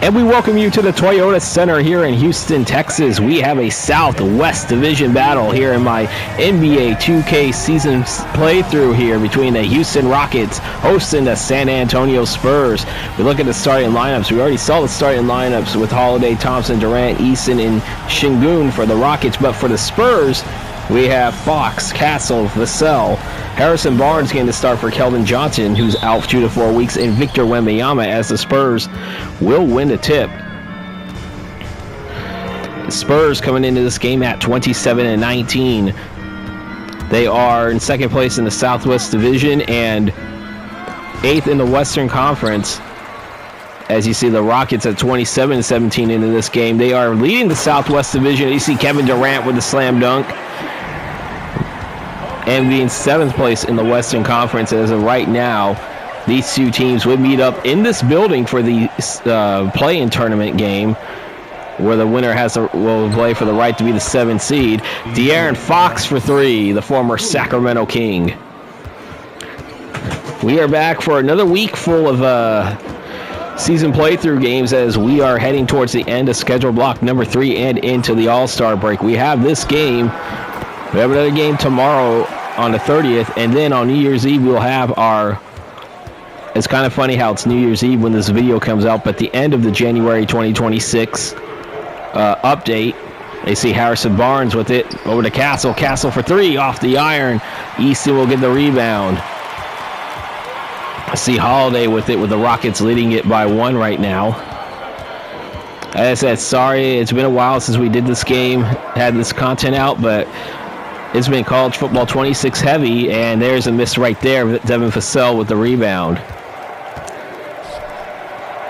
And we welcome you to the Toyota Center here in Houston, Texas. We have a Southwest Division battle here in my NBA 2K season playthrough here between the Houston Rockets hosting the San Antonio Spurs. We look at the starting lineups. We already saw the starting lineups with Holiday, Thompson, Durant, Eason, and Şengün for the Rockets. But for the Spurs, we have Fox, Castle, Vassell, Harrison Barnes getting the start for Keldon Johnson, who's out 2 to 4 weeks, and Victor Wembanyama, as the Spurs will win the tip. The Spurs coming into this game at 27-19. They are in second place in the Southwest Division and 8th in the Western Conference. As you see, the Rockets at 27-17 into this game. They are leading the Southwest Division. You see Kevin Durant with the slam dunk. And being 7th place in the Western Conference as of right now. These two teams would meet up in this building for the play-in tournament game, where the winner will play for the right to be the 7th seed. De'Aaron Fox for 3, the former Sacramento King. We are back for another week full of season playthrough games as we are heading towards the end of schedule block number 3 and into the All-Star break. We have this game. We have another game tomorrow on the 30th, and then on New Year's Eve we'll have our... It's kind of funny how it's New Year's Eve when this video comes out, but the end of the January 2026 update. They see Harrison Barnes with it over to Castle. Castle for 3 off the iron. Easton will get the rebound. I see Holiday with it, with the Rockets leading it by 1 right now. As I said, sorry, it's been a while since we did this game, had this content out, but it's been college football 26 heavy, and there's a miss right there. Devin Vassell with the rebound.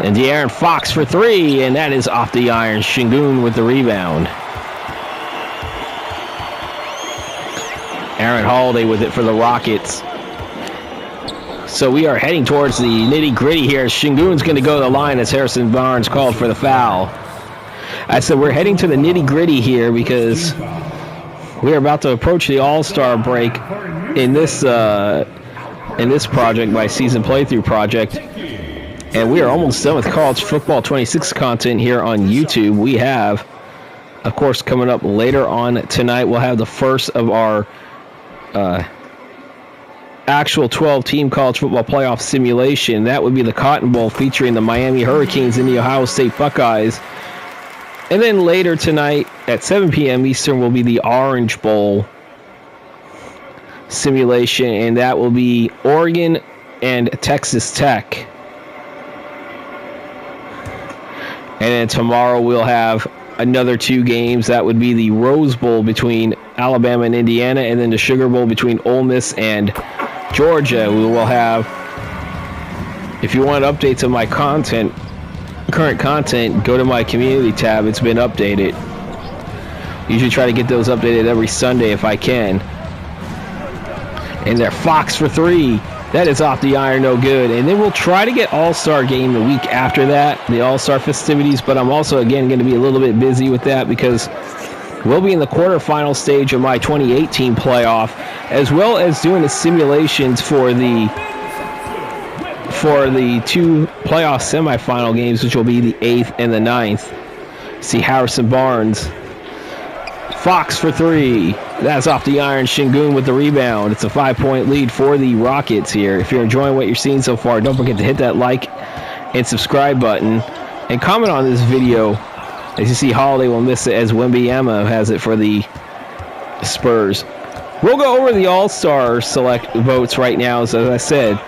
And De'Aaron Fox for 3, and that is off the iron. Şengün with the rebound. Aaron Holiday with it for the Rockets. So we are heading towards the nitty-gritty here. Şengün's going to go to the line as Harrison Barnes called for the foul. I said we're heading to the nitty-gritty here because we are about to approach the All-Star break in this project, my season playthrough project. And we are almost done with college football 26 content here on YouTube. We have, of course, coming up later on tonight, we'll have the first of our actual 12-team college football playoff simulation. That would be the Cotton Bowl featuring the Miami Hurricanes and the Ohio State Buckeyes. And then later tonight at 7 p.m. Eastern will be the Orange Bowl simulation, and that will be Oregon and Texas Tech. And then tomorrow we'll have another 2 games. That would be the Rose Bowl between Alabama and Indiana, and then the Sugar Bowl between Ole Miss and Georgia. We will have, if you want updates of my content, current content, go to my community tab. It's been updated. Usually try to get those updated every Sunday if I can. And they're Fox for 3. That is off the iron, no good. And then we'll try to get All-Star game the week after that, the All-Star festivities. But I'm also, again, going to be a little bit busy with that because we'll be in the quarterfinal stage of my 2018 playoff, as well as doing the simulations for the 2 playoff semifinal games, which will be the 8th and the 9th. See Harrison Barnes Fox for three. That's off the iron. Şengün with the rebound. It's a 5-point lead for the Rockets here. If you're enjoying what you're seeing so far, don't forget to hit that like and subscribe button. And comment on this video. As you see, Holiday will miss it as Wembanyama has it for the Spurs. We'll go over the All-Star select votes right now. So as I said,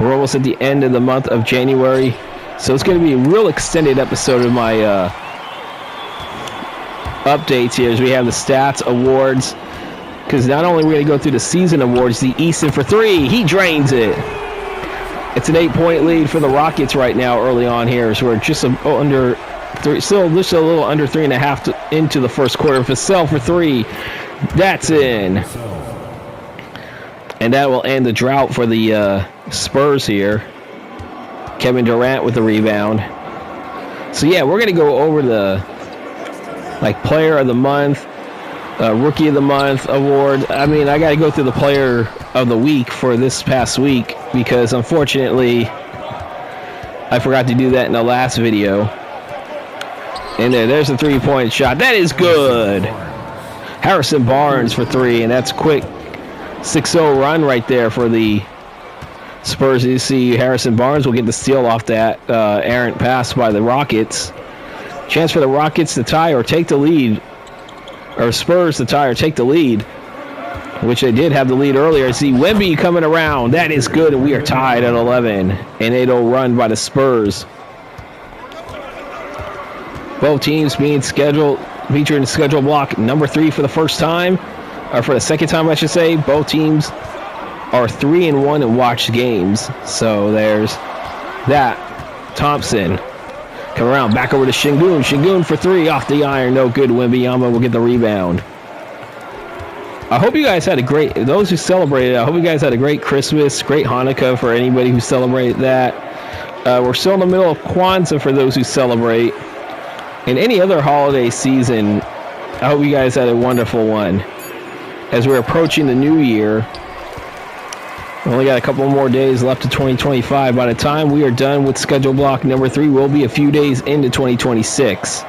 we're almost at the end of the month of January. So it's going to be a real extended episode of my updates here as we have the stats, awards. Because not only are we going to go through the season awards, the Easton for three, he drains it. It's an 8-point lead for the Rockets right now early on here. So we're just under three, still just a little under 3.5 into the first quarter. Vassell for three. That's in. And that will end the drought for the Spurs here. Kevin Durant with the rebound. So yeah, we're going to go over the player of the month, rookie of the month award. I mean, I got to go through the player of the week for this past week because unfortunately I forgot to do that in the last video. And there's a 3-point shot. That is good. Harrison Barnes for three, and that's quick. 6-0 run right there for the Spurs. You see Harrison Barnes will get the steal off that errant pass by the Rockets. Chance for the Rockets to tie or take the lead, or Spurs to tie or take the lead, which they did have the lead earlier. See Wemby coming around. That is good, and we are tied at 11. An 8-0 run by the Spurs. Both teams being featured in schedule block number 3 for the first time, or for the second time, I should say. Both teams are 3-1 in watched games. So there's that. Thompson come around, back over to Şengün. Şengün for three, off the iron, no good. Wembanyama will get the rebound. I hope you guys had those who celebrated, I hope you guys had a great Christmas, great Hanukkah for anybody who celebrated that. We're still in the middle of Kwanzaa for those who celebrate. And any other holiday season, I hope you guys had a wonderful one. As we're approaching the new year, we only got a couple more days left to 2025. By the time we are done with schedule block number 3, we'll be a few days into 2026.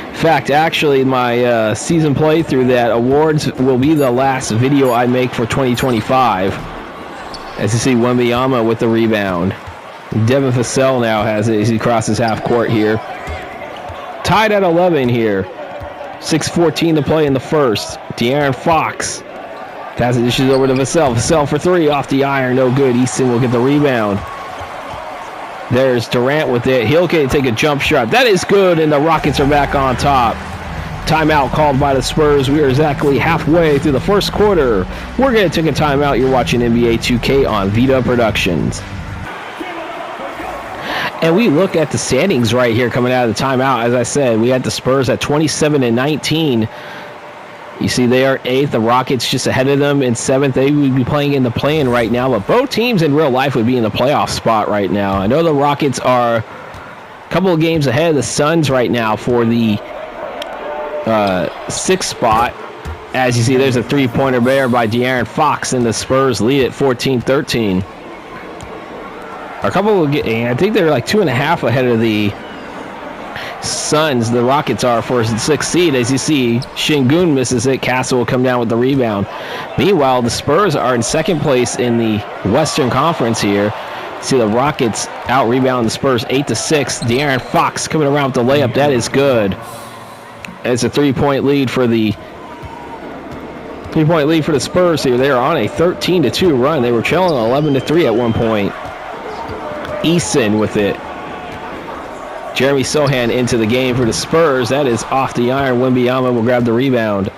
In fact, actually, my season playthrough, that awards will be the last video I make for 2025. As you see, Wembanyama with the rebound. Devin Vassell now has it as he crosses half court here. Tied at 11 here. 6:14 to play in the first. De'Aaron Fox passes the dishes over to Vassell. Vassell for three, off the iron, no good. Easton will get the rebound. There's Durant with it. He'll take a jump shot. That is good, and the Rockets are back on top. Timeout called by the Spurs. We are exactly halfway through the first quarter. We're going to take a timeout. You're watching NBA 2K on Vita Productions. And we look at the standings right here coming out of the timeout. As I said, we had the Spurs at 27-19. You see they are 8th. The Rockets just ahead of them in 7th. They would be playing in the play-in right now, but both teams in real life would be in the playoff spot right now. I know the Rockets are a couple of games ahead of the Suns right now for the 6th spot. As you see, there's a three-pointer there by De'Aaron Fox, and the Spurs lead at 14-13. A couple of, I think they're like 2.5 ahead of the Suns. The Rockets are for the 6th seed. As you see, Şengün misses it. Castle will come down with the rebound. Meanwhile, the Spurs are in 2nd place in the Western Conference here. See the Rockets out-rebound the Spurs 8-6. De'Aaron Fox coming around with the layup. That is good. It's a 3-point lead for the Spurs here. They are on a 13-2 run. They were trailing 11-3 at one point. Easton with it. Jeremy Sohan into the game for the Spurs. That is off the iron. Wembanyama will grab the rebound.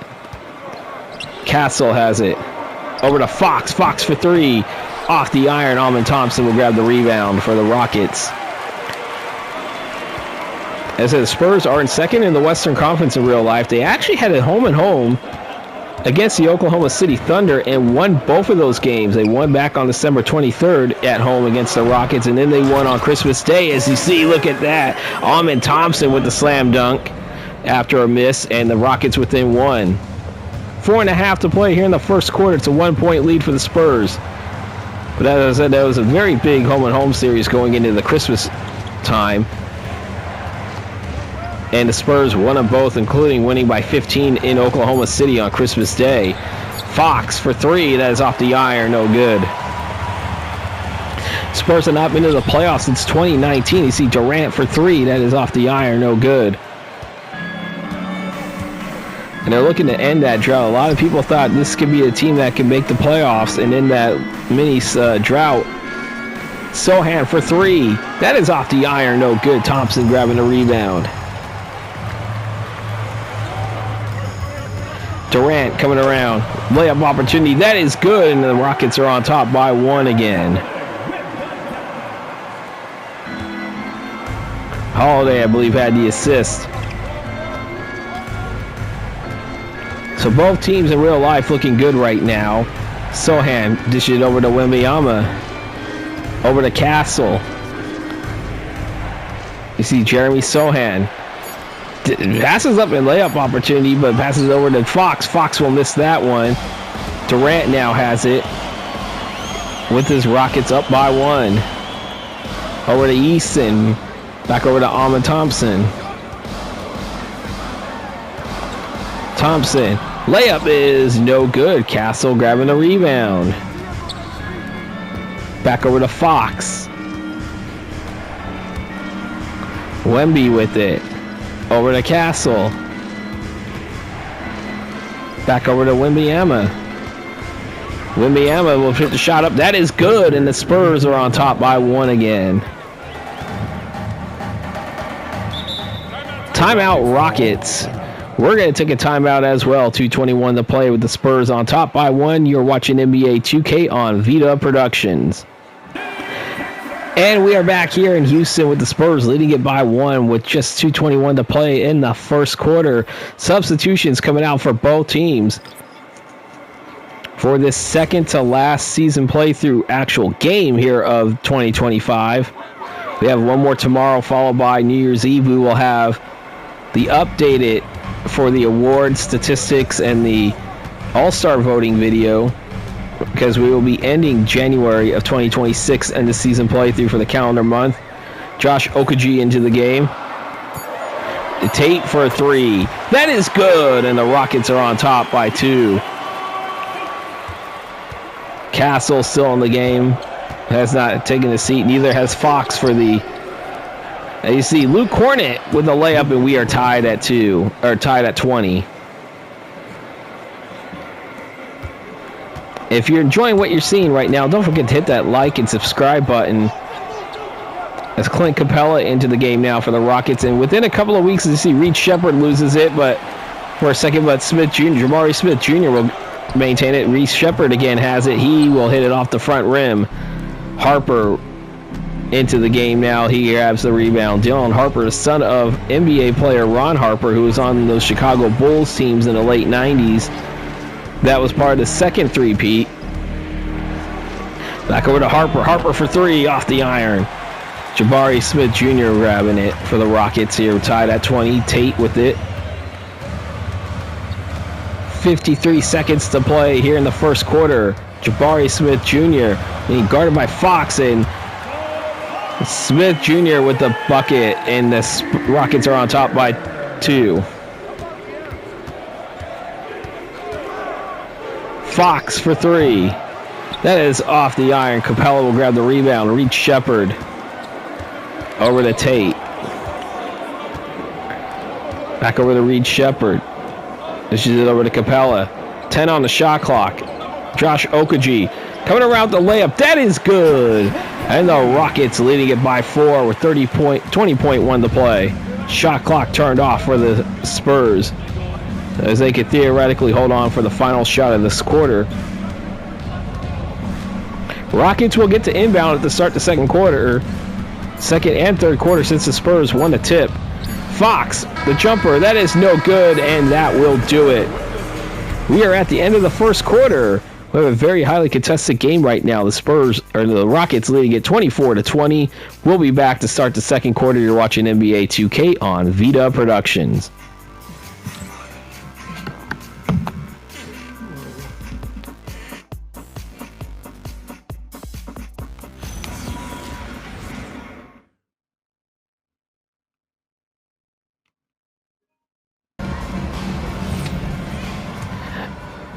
Castle has it. Over to Fox. Fox for three. Off the iron. Amen Thompson will grab the rebound for the Rockets. As the Spurs are in 2nd in the Western Conference in real life. They actually had a home-and-home against the Oklahoma City Thunder and won both of those games. They won back on December 23rd at home against the Rockets, and then they won on Christmas Day. As you see, look at that. Amen Thompson with the slam dunk after a miss, and the Rockets within one. 4.5 to play here in the first quarter. It's a 1-point lead for the Spurs. But as I said, that was a very big home-and-home series going into the Christmas time. And the Spurs won them both, including winning by 15 in Oklahoma City on Christmas Day. Fox for three. That is off the iron. No good. Spurs have not been to the playoffs since 2019. You see Durant for three. That is off the iron. No good. And they're looking to end that drought. A lot of people thought this could be a team that could make the playoffs and end that mini drought. Sohan for three. That is off the iron. No good. Thompson grabbing the rebound. Durant coming around. Layup opportunity. That is good. And the Rockets are on top by one again. Holiday, I believe, had the assist. So both teams in real life looking good right now. Sohan dishes it over to Wembanyama. Over to Castle. You see Jeremy Sohan. Passes up in layup opportunity, but passes it over to Fox. Fox will miss that one. Durant now has it. With his Rockets up by one. Over to Easton. Back over to Ahmed Thompson. Thompson. Layup is no good. Castle grabbing the rebound. Back over to Fox. Wemby with it. Over to Castle. Back over to Wembanyama. Wembanyama will put the shot up. That is good, and the Spurs are on top by one again. Timeout Rockets. We're going to take a timeout as well. 2:21 to play with the Spurs on top by one. You're watching NBA 2K on Vita Productions. And we are back here in Houston with the Spurs leading it by one with just 2:21 to play in the first quarter. Substitutions coming out for both teams. For this second to last season playthrough actual game here of 2025. We have one more tomorrow, followed by New Year's Eve. We will have the updated for the award statistics and the All-Star voting video, because we will be ending January of 2026 and the season playthrough for the calendar month. Josh Okogie into the game. Tate for a three. That is good, and the Rockets are on top by two. Castle still in the game. Has not taken a seat. Neither has Fox for the... You see Luke Cornett with a layup, and we are tied at 20. If you're enjoying what you're seeing right now, don't forget to hit that like and subscribe button. As Clint Capella into the game now for the Rockets, and within a couple of weeks, you see Reed Sheppard loses it, but for a second, but Jabari Smith Jr. will maintain it. Reed Sheppard again has it. He will hit it off the front rim. Harper into the game now. He grabs the rebound. Dylan Harper, son of NBA player Ron Harper, who was on those Chicago Bulls teams in the late 90s. That was part of the second three-peat. Back over to Harper. Harper for three off the iron. Jabari Smith Jr. grabbing it for the Rockets here. Tied at 20. Tate with it. 53 seconds to play here in the first quarter. Jabari Smith Jr. being guarded by Fox, and Smith Jr. with the bucket, and the Rockets are on top by two. Fox for three. That is off the iron. Capella will grab the rebound. Reed Sheppard over to Tate. Back over to Reed Sheppard. This is it over to Capella. 10 on the shot clock. Josh Okogie coming around the layup. That is good. And the Rockets leading it by 4 with 20.1 to play. Shot clock turned off for the Spurs, as they could theoretically hold on for the final shot of this quarter. Rockets will get to inbound at the start of the second quarter. Second and third quarter, since the Spurs won the tip. Fox, the jumper, that is no good, and that will do it. We are at the end of the first quarter. We have a very highly contested game right now. The Rockets leading it 24-20. We'll be back to start the second quarter. You're watching NBA 2K on Vita Productions.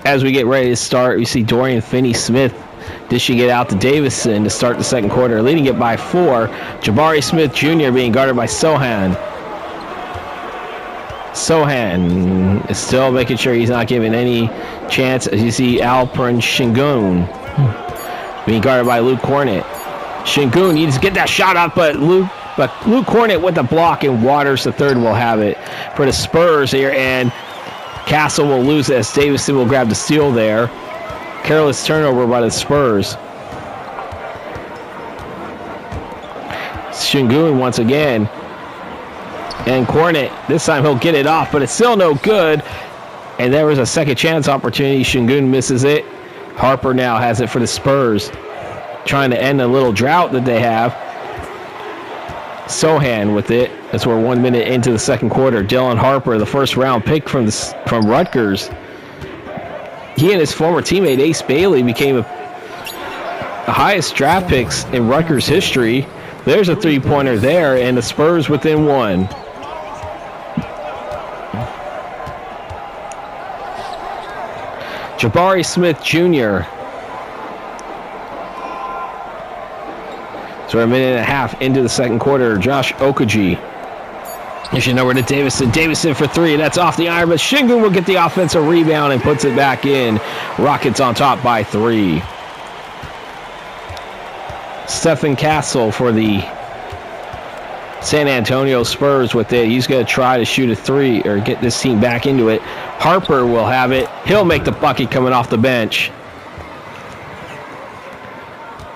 as we get ready to start, we see Dorian Finney-Smith dishing it out to Davison to start the second quarter, leading it by 4. Jabari Smith Jr. being guarded by Sohan. Sohan is still making sure he's not giving any chance. As you see Alperen Şengün being guarded by Luke Cornett. Şengün needs to get that shot up, but Luke Cornett with the block, and Waters the third will have it for the Spurs here, and Castle will lose as Davison will grab the steal there. Careless turnover by the Spurs. Şengün once again. And Cornett, this time he'll get it off, but it's still no good. And there was a second chance opportunity. Şengün misses it. Harper now has it for the Spurs, trying to end a little drought that they have. Sohan with it as we're 1 minute into the second quarter. Dylan Harper, the first round pick from Rutgers. He and his former teammate Ace Bailey became the highest draft picks in Rutgers history. There's a three-pointer there, and the Spurs within 1. Jabari Smith Jr. So we're a minute and a half into the second quarter. Josh Okogie. Mission over to Davison. Davison for 3. That's off the iron, but Şengün will get the offensive rebound and puts it back in. Rockets on top by 3. Stephen Castle for the San Antonio Spurs with it. He's going to try to shoot a 3 or get this team back into it. Harper will have it. He'll make the bucket coming off the bench.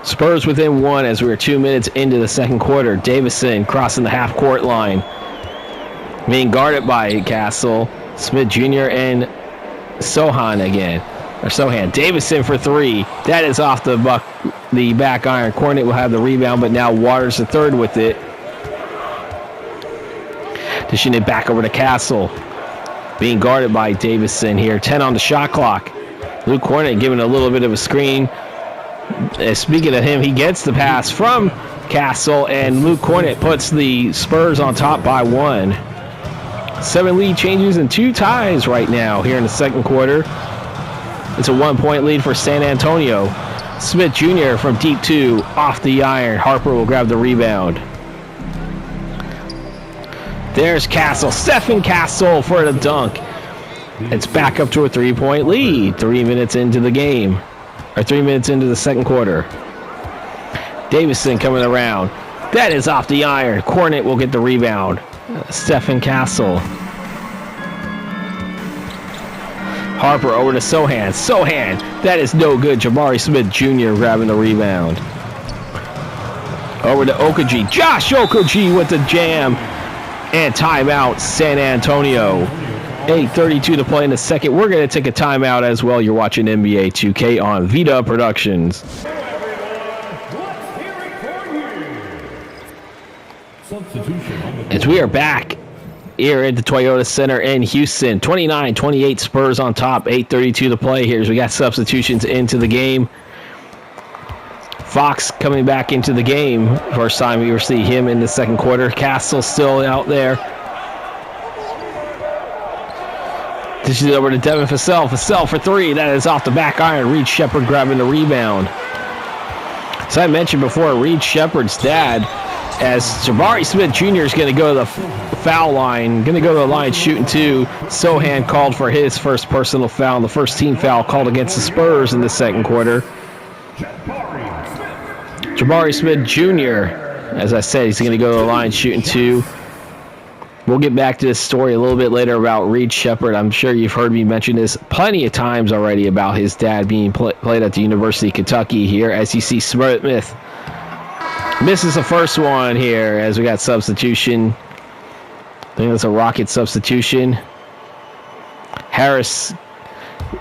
Spurs within 1 as we're 2 minutes into the second quarter. Davison crossing the half-court line, being guarded by Castle, Smith Jr. and Sohan again. Or Sohan. Davison for 3. That is off the back iron. Cornett will have the rebound, but now Waters the third with it. Dishing it back over to Castle, being guarded by Davison here. 10 on the shot clock. Luke Cornett giving a little bit of a screen. Speaking of him, he gets the pass from Castle, and Luke Cornett puts the Spurs on top by 1. 7 lead changes and 2 ties right now here in the second quarter. It's a 1-point lead for San Antonio. Smith Jr. from deep 2, off the iron. Harper will grab the rebound. There's Castle. Stephen Castle for the dunk. It's back up to a 3-point lead. 3 minutes into the game. Or 3 minutes into the second quarter. Davison coming around. That is off the iron. Cornett will get the rebound. Stephen Castle. Harper over to Sohan. Sohan. That is no good. Jabari Smith Jr. grabbing the rebound. Over to Okogie. Josh Okogie with the jam. And timeout, San Antonio. 8:32 to play in the second. We're going to take a timeout as well. You're watching NBA 2K on Vita Productions. As we are back here at the Toyota Center in Houston. 29-28 Spurs on top. 8:32 to play here as we got substitutions into the game. Fox coming back into the game. First time we ever see him in the second quarter. Castle still out there. This is over to Devin Vassell. Vassell for 3. That is off the back iron. Reed Shepard grabbing the rebound. As I mentioned before, Reed Shepard's dad, as Jabari Smith Jr. is going to go to the foul line, going to go to the line shooting 2. Sohan called for his first personal foul, the first team foul called against the Spurs in the second quarter. Jabari Smith Jr., as I said, he's going to go to the line shooting 2. We'll get back to this story a little bit later about Reed Shepard. I'm sure you've heard me mention this plenty of times already about his dad being played at the University of Kentucky here. As you see, Smith misses the first one here as we got substitution. I think that's a Rocket substitution. Harris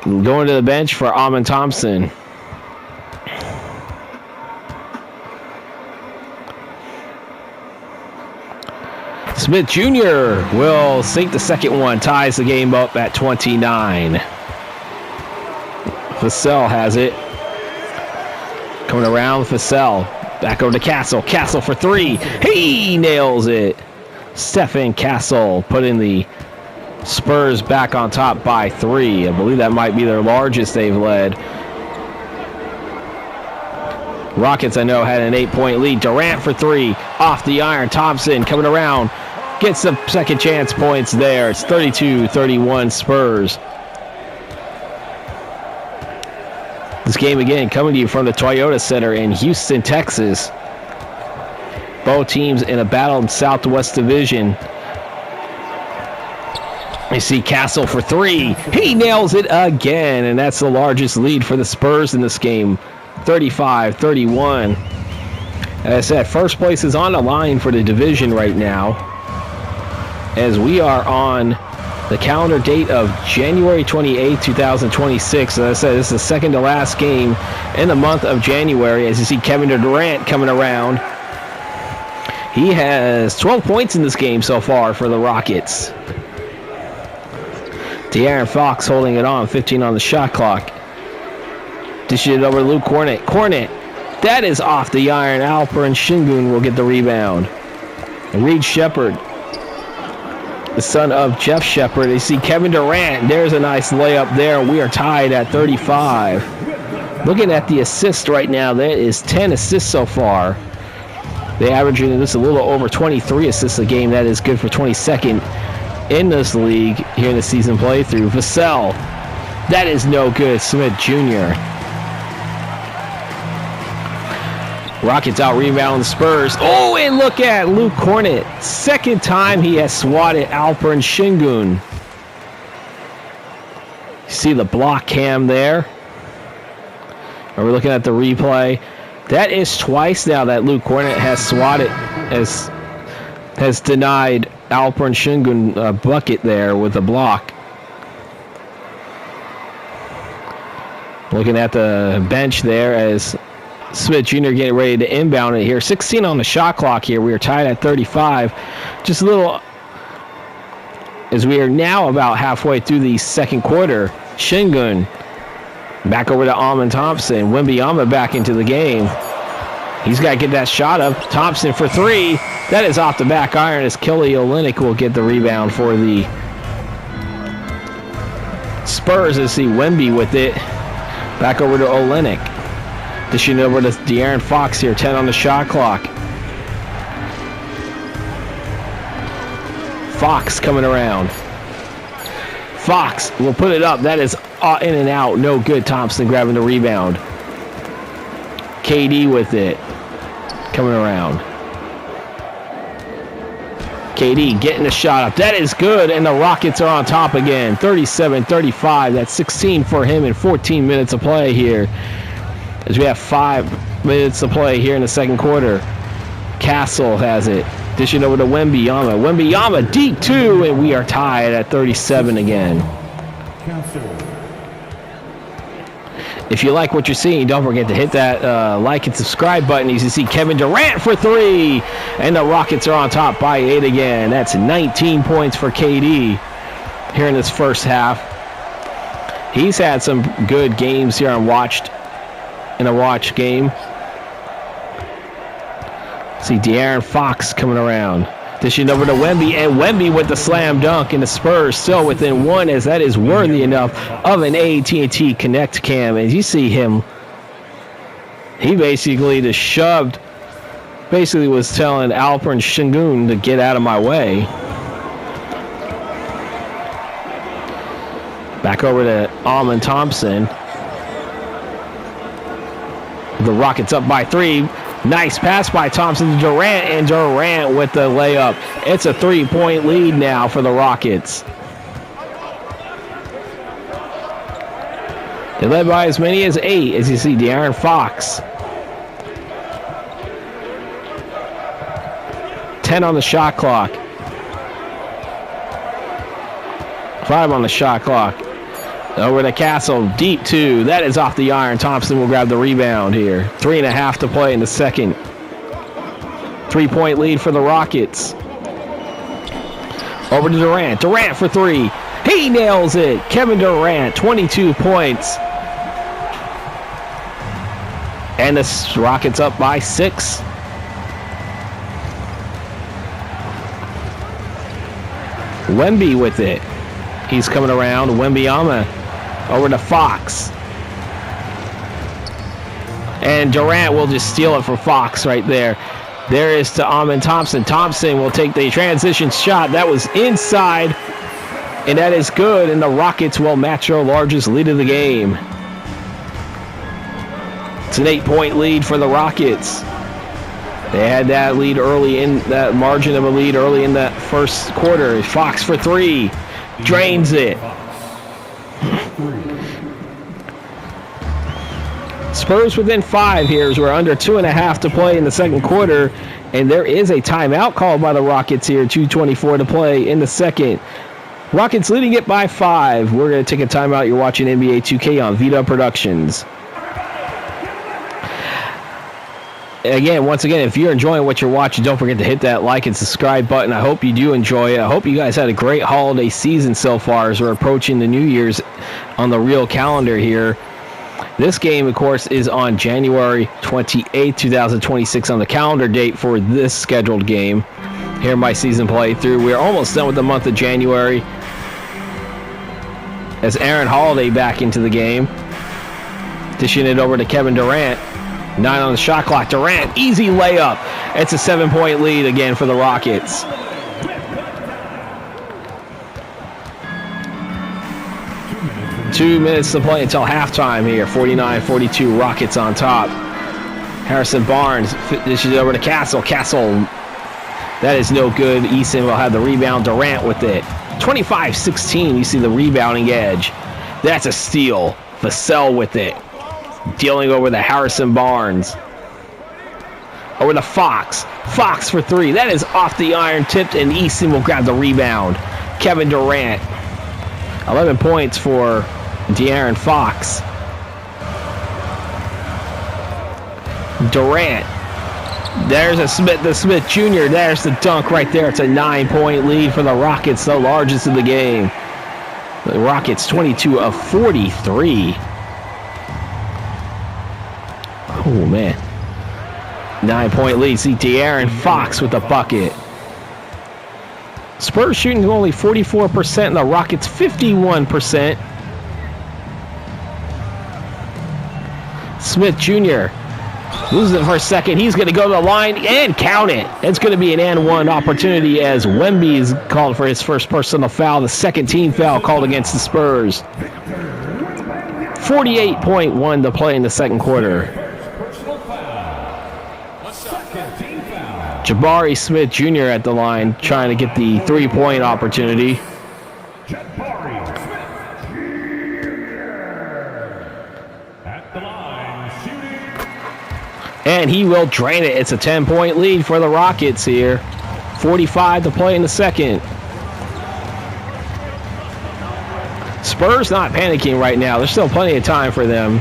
going to the bench for Amen Thompson. Smith Jr. will sink the second one, ties the game up at 29. Vassell has it. Coming around, Vassell. Back over to Castle. Castle for 3. He nails it. Stephen Castle putting the Spurs back on top by 3. I believe that might be their largest they've led. Rockets, I know, had an 8-point lead. Durant for 3. Off the iron. Thompson coming around. Gets the second chance points there. It's 32-31 Spurs. This game again coming to you from the Toyota Center in Houston, Texas. Both teams in a battle in Southwest Division. You see Castle for 3. He nails it again, and that's the largest lead for the Spurs in this game. 35-31. As I said, first place is on the line for the division right now, as we are on the calendar date of January 28, 2026. As I said, this is the second to last game in the month of January. As you see Kevin Durant coming around. He has 12 points in this game so far for the Rockets. De'Aaron Fox holding it on, 15 on the shot clock. Dishing it over to Luke Cornet. Cornet, that is off the iron. Alperen Sengun will get the rebound. And Reed Shepherd, the son of Jeff Shepherd. You see Kevin Durant. There's a nice layup there. We are tied at 35. Looking at the assists right now, that is 10 assists so far. They averaging just a little over 23 assists a game. That is good for 22nd in this league here in the season playthrough. Vassell, that is no good. Smith Jr. Rockets out rebound the Spurs. Oh, and look at Luke Cornet. Second time he has swatted Alperen Sengun. You see the block cam there. And we're looking at the replay. That is twice now that Luke Cornet has swatted, has denied Alperen Sengun a bucket there with the block. Looking at the bench there as Smith Jr. getting ready to inbound it here. 16 on the shot clock here. We are tied at 35. Just a little, as we are now about halfway through the second quarter. Sengun back over to Amen Thompson. Wembanyama back into the game. He's got to get that shot up. Thompson for 3. That is off the back iron as Kelly Olynyk will get the rebound for the Spurs. As see Wemby with it. Back over to Olynyk. Dishing over to De'Aaron Fox here, 10 on the shot clock. Fox coming around. Fox will put it up. That is in and out. No good. Thompson grabbing the rebound. KD with it. Coming around. KD getting the shot up. That is good, and the Rockets are on top again. 37-35. That's 16 for him in 14 minutes of play here. As we have 5 minutes to play here in the second quarter. Castle has it. Dishing over to Wembanyama. Wembanyama deep 2, and we are tied at 37 again. If you like what you're seeing, don't forget to hit that like and subscribe button. As you see Kevin Durant for 3, and the Rockets are on top by 8 again. That's 19 points for KD here in this first half. He's had some good games here on in a watch game. See De'Aaron Fox coming around. Dishing over to Wemby, and Wemby with the slam dunk, and the Spurs still within 1, as that is worthy enough of an AT&T Connect cam. As you see him, he basically just shoved, basically was telling Alperen Sengun to get out of my way. Back over to Amen Thompson. The Rockets up by 3. Nice pass by Thompson to Durant, and Durant with the layup. It's a 3-point lead now for the Rockets. They led by as many as 8, as you see De'Aaron Fox. 10 on the shot clock. 5 on the shot clock. Over to Castle, deep 2. That is off the iron. Thompson will grab the rebound here. 3.5 to play in the second. 3-point lead for the Rockets. Over to Durant. Durant for 3. He nails it. Kevin Durant, 22 points. And the Rockets up by 6. Wemby with it. He's coming around. Wembanyama over to Fox. And Durant will just steal it from Fox right there. There is to Amen Thompson. Thompson will take the transition shot. That was inside. And that is good. And the Rockets will match their largest lead of the game. It's an 8-point lead for the Rockets. They had that lead early in that margin of a lead early in that first quarter. Fox for three. Drains it. Spurs within 5 here as we're under 2.5 to play in the second quarter. And there is a timeout called by the Rockets here. 2:24 to play in the second. Rockets leading it by 5. We're going to take a timeout. You're watching NBA 2K on Vita Productions. Once again, if you're enjoying what you're watching, don't forget to hit that like and subscribe button. I hope you do enjoy it. I hope you guys had a great holiday season so far as we're approaching the New Year's on the real calendar here. This game, of course, is on January 28, 2026 on the calendar date for this scheduled game. Here in my season playthrough. We're almost done with the month of January. As Aaron Holiday back into the game. Dishing it over to Kevin Durant. 9 on the shot clock. Durant, easy layup. It's a 7-point lead again for the Rockets. Two minutes to play until halftime here. 49-42, Rockets on top. Harrison Barnes dishes it over to Castle. Castle, that is no good. Eason will have the rebound. Durant with it. 25-16, you see the rebounding edge. That's a steal. Vassell with it. Dealing over to Harrison Barnes. Over to Fox. Fox for three. That is off the iron, tipped, and Easton will grab the rebound. Kevin Durant. 11 points for De'Aaron Fox. Durant. There's the Smith Jr. There's the dunk right there. It's a 9-point lead for the Rockets, the largest of the game. The Rockets 22 of 43. Oh, man. 9-point lead. See De'Aaron Fox with the bucket. Spurs shooting only 44%, and the Rockets 51%. Smith Jr. loses it for a second. He's going to go to the line and count it. It's going to be an and one opportunity as Wemby is called for his first personal foul. The second team foul called against the Spurs. 48.1 to play in the second quarter. Jabari Smith Jr. at the line trying to get the three-point opportunity. And he will drain it. It's a 10-point lead for the Rockets here. 45 to play in the second. Spurs not panicking right now. There's still plenty of time for them.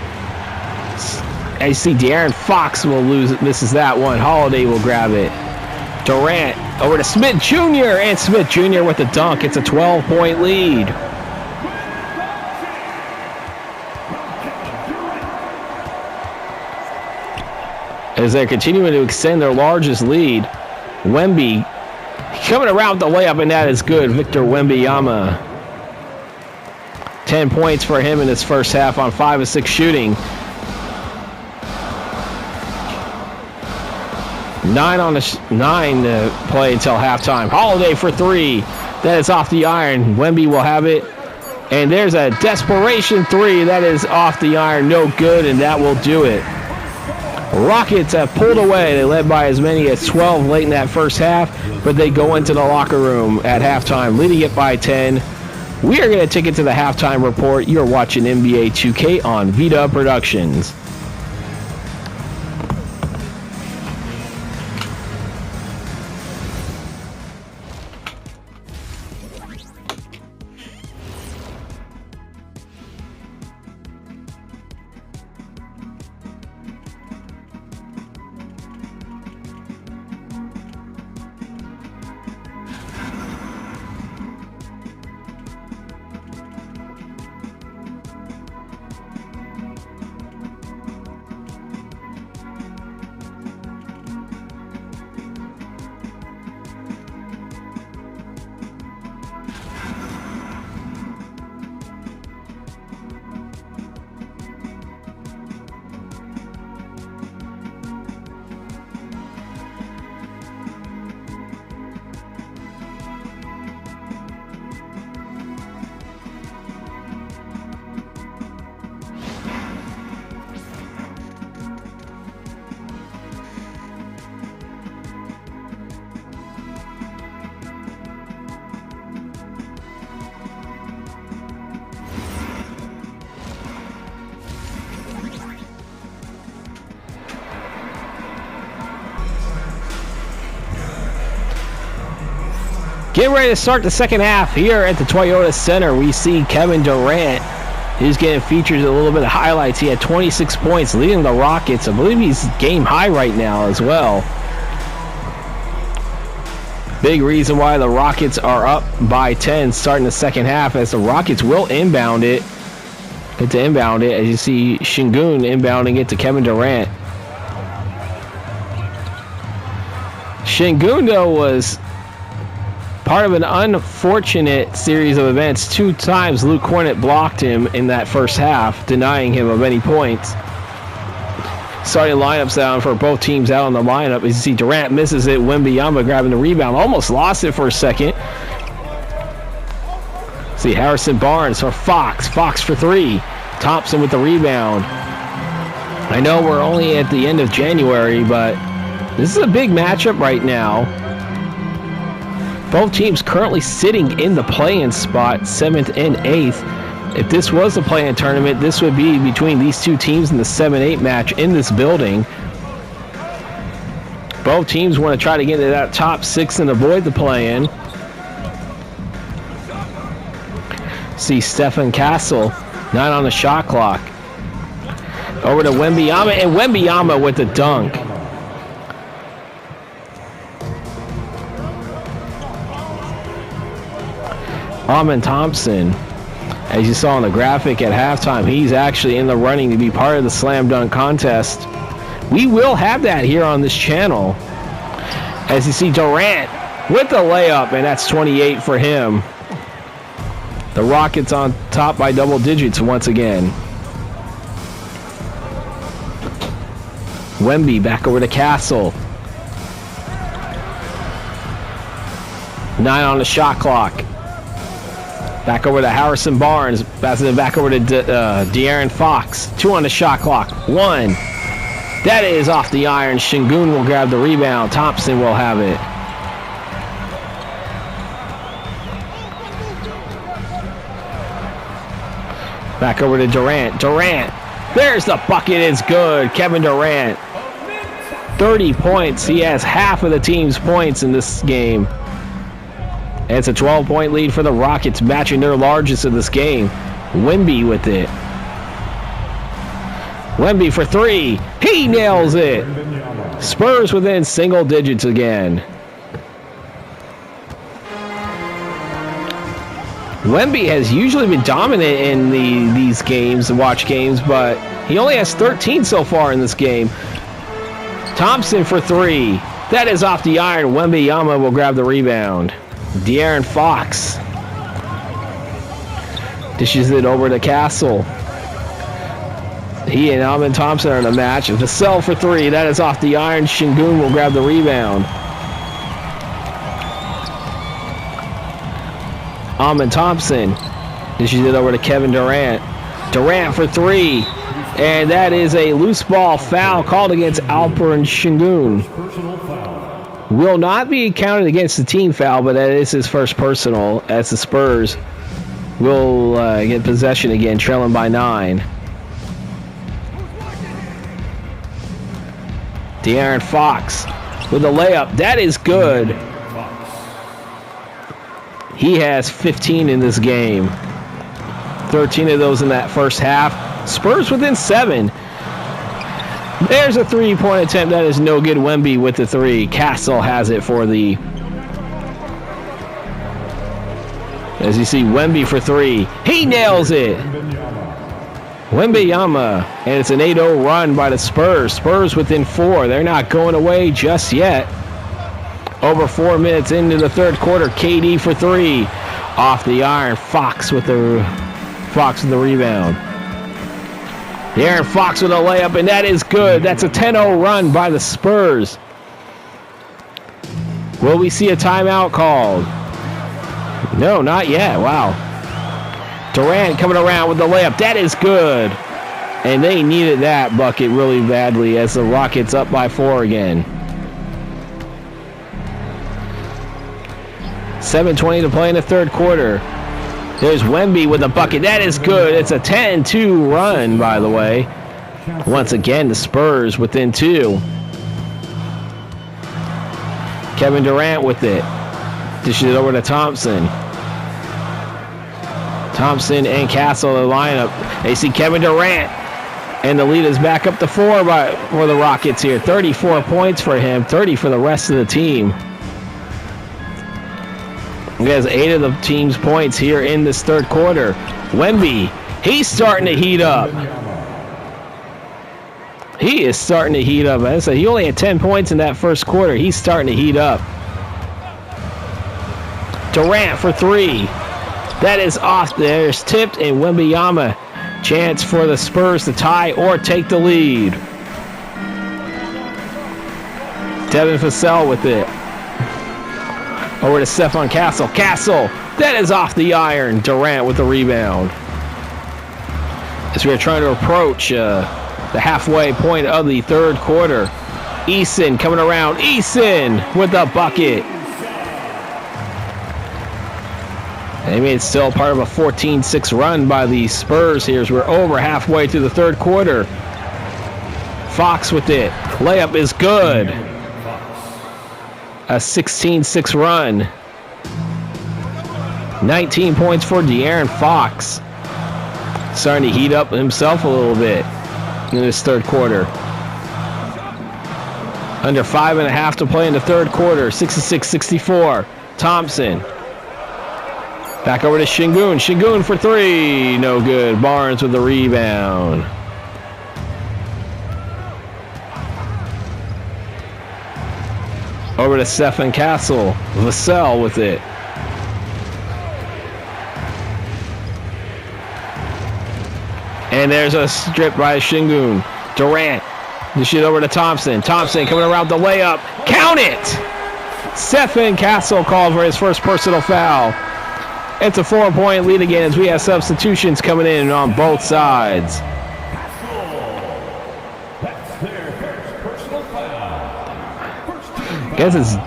I see De'Aaron Fox will lose it. Misses that one. Holiday will grab it. Durant over to Smith Jr. And Smith Jr. with the dunk. It's a 12-point lead. As they're continuing to extend their largest lead, Wemby coming around with the layup, and that is good. Victor Wembanyama. 10 points for him in his first half on 5 of 6 shooting. 9 to play until halftime. Holiday for three. That is off the iron. Wemby will have it. And there's a desperation three. That is off the iron. No good, and that will do it. Rockets have pulled away. They led by as many as 12 late in that first half, but they go into the locker room at halftime, leading it by 10. We are going to take it to the halftime report. You're watching NBA 2K on Vita Productions. Getting ready to start the second half here at the Toyota Center. We see Kevin Durant. He's getting featured a little bit of highlights. He had 26 points, leading the Rockets. I believe he's game high right now as well. Big reason why the Rockets are up by 10 starting the second half, as the Rockets will inbound it. Get to inbound it, as you see Şengün inbounding it to Kevin Durant. Şengün, though, was part of an unfortunate series of events. 2 times Luke Kornet blocked him in that first half, denying him of any points. Starting lineups down for both teams out on the lineup. As you see, Durant misses it. Wembanyama grabbing the rebound. Almost lost it for a second. See, Harrison Barnes for Fox. Fox for 3. Thompson with the rebound. I know we're only at the end of January, but this is a big matchup right now. Both teams currently sitting in the play-in spot, 7th and 8th. If this was a play-in tournament, this would be between these two teams in the 7-8 match in this building. Both teams want to try to get into that top 6 and avoid the play-in. See Stephen Castle, 9 on the shot clock. Over to Wembanyama, and Wembanyama with the dunk. Amen Thompson, as you saw on the graphic at halftime, he's actually in the running to be part of the slam dunk contest. We will have that here on this channel. As you see Durant with the layup, and that's 28 for him. The Rockets on top by double digits once again. Wemby back over to Castle. 9 on the shot clock. Back over to Harrison Barnes. Passes it back over to De'Aaron Fox. 2 on the shot clock. 1. That is off the iron. Şengün will grab the rebound. Thompson will have it. Back over to Durant. Durant. There's the bucket. It's good. Kevin Durant. 30 points. He has half of the team's points in this game. And it's a 12-point lead for the Rockets, matching their largest of this game. Wemby with it. Wemby for 3. He nails it. Spurs within single digits again. Wemby has usually been dominant in these games, watch games, but he only has 13 so far in this game. Thompson for 3. That is off the iron. Wembanyama will grab the rebound. De'Aaron Fox dishes it over to Castle. He and Amen Thompson are in a match. Vassell for 3. That is off the iron. Şengün will grab the rebound. Amen Thompson dishes it over to Kevin Durant. Durant for 3. And that is a loose ball foul called against Alperen Şengün. Will not be counted against the team foul, but that is his first personal, as the Spurs will get possession again, trailing by 9. De'Aaron Fox with a layup. That is good. He has 15 in this game. 13 of those in that first half. Spurs within 7. There's a 3-point attempt. That is no good. Wemby with the 3. Castle has it for the... As you see, Wemby for 3. He nails it. Wembanyama. And it's an 8-0 run by the Spurs. Spurs within 4. They're not going away just yet. Over 4 minutes into the third quarter. KD for 3. Off the iron. Fox with the rebound. De'Aaron Fox with a layup, and that is good. That's a 10-0 run by the Spurs. Will we see a timeout called? No, not yet. Wow. Durant coming around with the layup. That is good. And they needed that bucket really badly as the Rockets up by 4 again. 7:20 to play in the third quarter. There's Wemby with a bucket. That is good. It's a 10-2 run, by the way. Once again, the Spurs within 2. Kevin Durant with it. Dishes it over to Thompson. Thompson and Castle in the lineup. They see Kevin Durant. And the lead is back up to 4 for the Rockets here. 34 points for him, 30 for the rest of the team. He has 8 of the team's points here in this third quarter. Wemby, he's starting to heat up. He is starting to heat up. I said he only had 10 points in that first quarter. He's starting to heat up. Durant for 3. That is off. There's tipped, and Wembanyama. Chance for the Spurs to tie or take the lead. Devin Vassell with it. Over to Stephon Castle. Castle, that is off the iron. Durant with the rebound. As we are trying to approach the halfway point of the third quarter. Eason coming around. Eason with the bucket. They made it still part of a 14-6 run by the Spurs here as we're over halfway through the third quarter. Fox with it. Layup is good. A 16-6 run. 19 points for De'Aaron Fox. Starting to heat up himself a little bit in this third quarter. Under 5.5 to play in the third quarter. 66-64. Thompson. Back over to Şengün. Şengün for 3. No good. Barnes with the rebound. Over to Stephon Castle. Vassell with it. And there's a strip by Şengün. Durant. The shit over to Thompson. Thompson coming around the layup. Count it! Stephon Castle called for his first personal foul. It's a 4-point lead again as we have substitutions coming in on both sides. Guess it's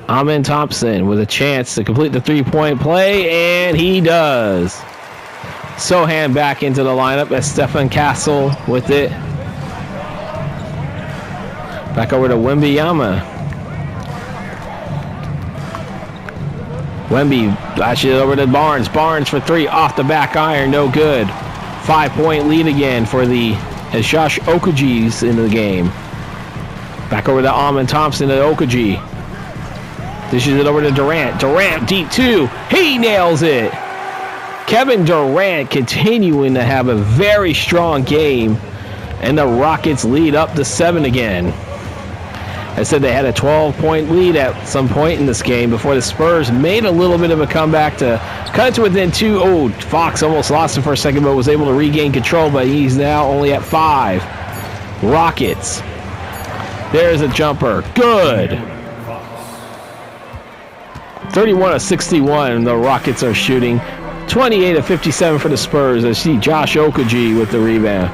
Amen Thompson with a chance to complete the 3-point play, and he does. Sohan back into the lineup as Stephon Castle with it. Back over to Wembanyama. Wemby flashes it over to Barnes. Barnes for 3 off the back iron, no good. 5-point lead again for the as Josh Okogie's in the game. Back over to Amen Thompson to Okogie. Dishes it over to Durant. Durant deep 2. He nails it. Kevin Durant continuing to have a very strong game, and the Rockets lead up to 7 again. I said they had a 12-point lead at some point in this game before the Spurs made a little bit of a comeback to cut it to within 2. Oh, Fox almost lost it for a second, but was able to regain control, but he's now only at 5. Rockets. There's a jumper. Good. 31 of 61, the Rockets are shooting. 28 of 57 for the Spurs. I see Josh Okogie with the rebound.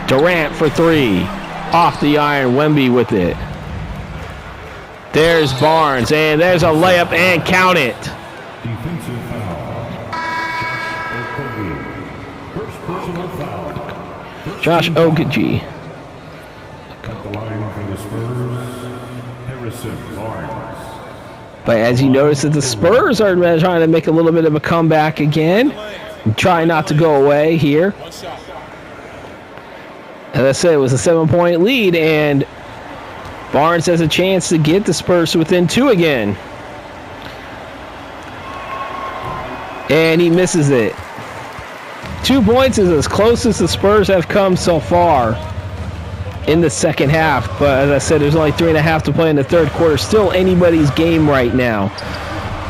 Durant for 3. Off the iron, Wemby with it. There's Barnes, and there's a layup, and count it. Defensive foul. First personal foul. Josh Okogie. At the line for the Spurs, Harrison Barnes. But as you notice that the Spurs are trying to make a little bit of a comeback again. Try not to go away here. As I said, it was a 7-point lead, and Barnes has a chance to get the Spurs within 2 again. And he misses it. 2 points is as close as the Spurs have come so far in the second half. But as I said, there's only 3.5 to play in the third quarter. Still anybody's game right now.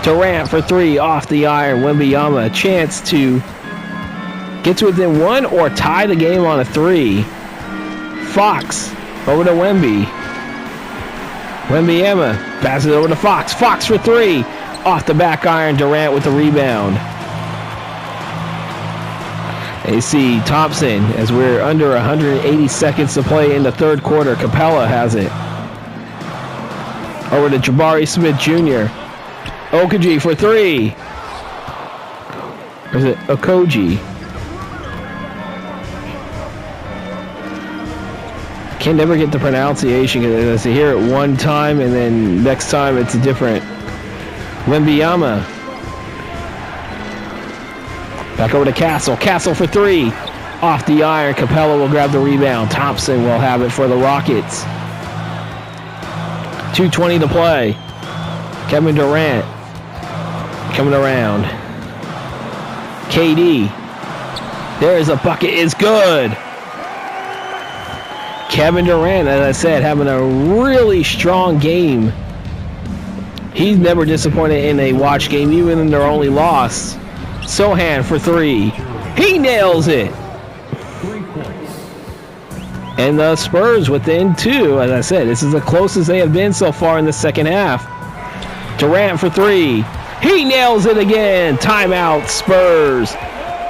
Durant for 3 off the iron. Wembanyama a chance to get to within 1 or tie the game on a 3. Fox over to Wemby. Wembanyama passes it over to Fox. Fox for 3 off the back iron. Durant with the rebound. You see Thompson as we're under 180 seconds to play in the third quarter. Capella has it. Over to Jabari Smith Jr. Okogie for 3. Or is it Okogie? can never get the pronunciation because I hear it one time and then next time it's a different. Wembanyama. Back over to Castle. Castle for three. Off the iron. Capella will grab the rebound. Thompson will have it for the Rockets. 2:20 to play. Kevin Durant coming around. KD. There's a bucket. It's good. Kevin Durant, as I said, having a really strong game. He's never disappointed in a watch game, even in their only loss. Sohan for three. He nails it. And the Spurs within two. As I said, this is the closest they have been so far in the second half. Durant for three. He nails it again. Timeout, Spurs.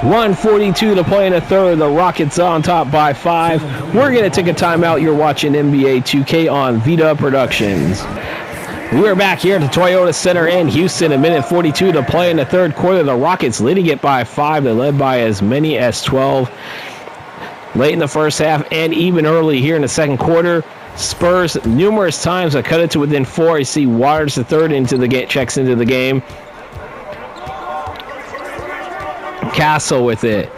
1:42 to play in the third. The Rockets on top by 5. We're going to take a timeout. You're watching NBA 2K on Vita Productions. We're back here at the Toyota Center in Houston. 1:42 to play in the third quarter. The Rockets leading it by 5. They led by as many as 12 late in the first half and even early here in the second quarter. Spurs numerous times have cut it to within 4. You see Waters the third checks into the game. Castle with it.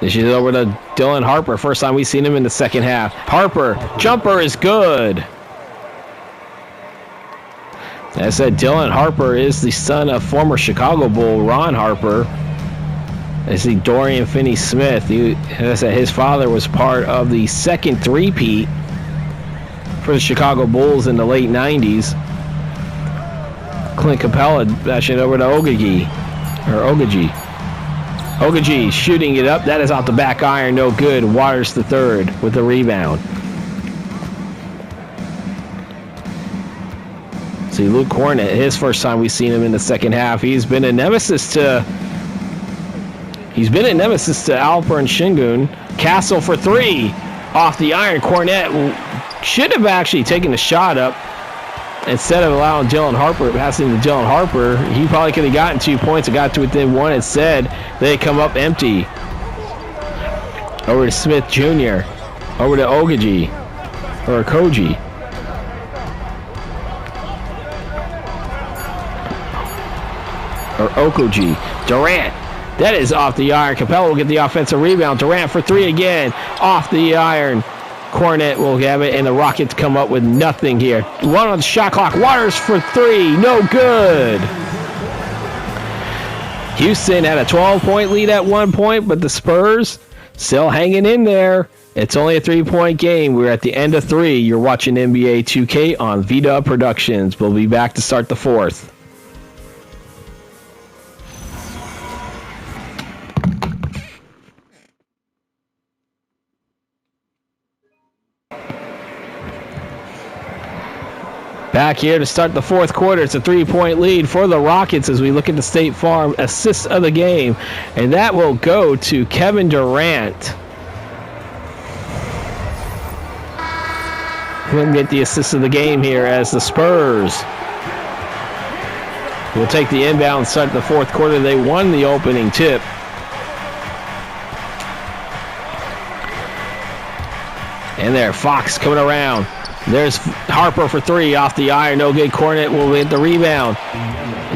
This is over to Dylan Harper. First time we've seen him in the second half. Harper, jumper is good. As I said, Dylan Harper is the son of former Chicago Bull Ron Harper. I see Dorian Finney-Smith. As I said, his father was part of the second three-peat for the Chicago Bulls in the late 90s. Clint Capella bashing over to Ogaji. Ogaji shooting it up. That is off the back iron. No good. Waters the third with the rebound. See, Luke Cornett, his first time we've seen him in the second half. He's been a nemesis to Alperen Şengün. Castle for three. Off the iron. Cornett should have actually taken the shot up. Instead of allowing passing to Dylan Harper, he probably could have gotten 2 points and got to within one. Instead, they come up empty. Over to Smith Jr. Over to Okogie. Durant. That is off the iron. Capella will get the offensive rebound. Durant for three again. Off the iron. Cornett will have it, and the Rockets come up with nothing here. One on the shot clock. Waters for three. No good. Houston had a 12-point lead at one point, but the Spurs still hanging in there. It's only a 3-point game. We're at the end of 3. You're watching NBA 2K on Vita Productions. We'll be back to start the fourth. Back here to start the fourth quarter. It's a 3-point lead for the Rockets as we look at the State Farm assists of the game. And that will go to Kevin Durant. We'll get the assist of the game here as the Spurs will take the inbound start the fourth quarter. They won the opening tip. And there, Fox coming around. There's Harper for three off the iron. No good. Cornett will get the rebound.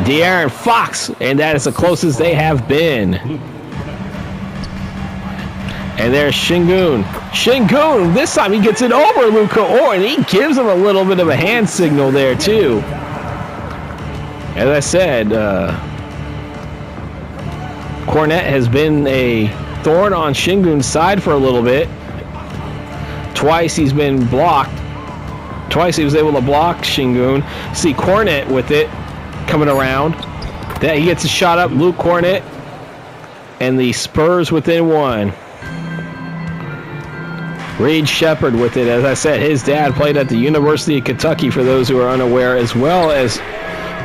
De'Aaron Fox. And that is the closest they have been. And there's Şengün. Şengün, this time he gets it over Luka Orr, and he gives him a little bit of a hand signal there, too. As I said, Cornett has been a thorn on Şengün's side for a little bit. Twice he's been blocked. Twice he was able to block Şengün. See Cornett with it coming around. That he gets a shot up. Luke Cornett and the Spurs within one. Reed Shepherd with it. As I said, his dad played at the University of Kentucky, for those who are unaware, as well as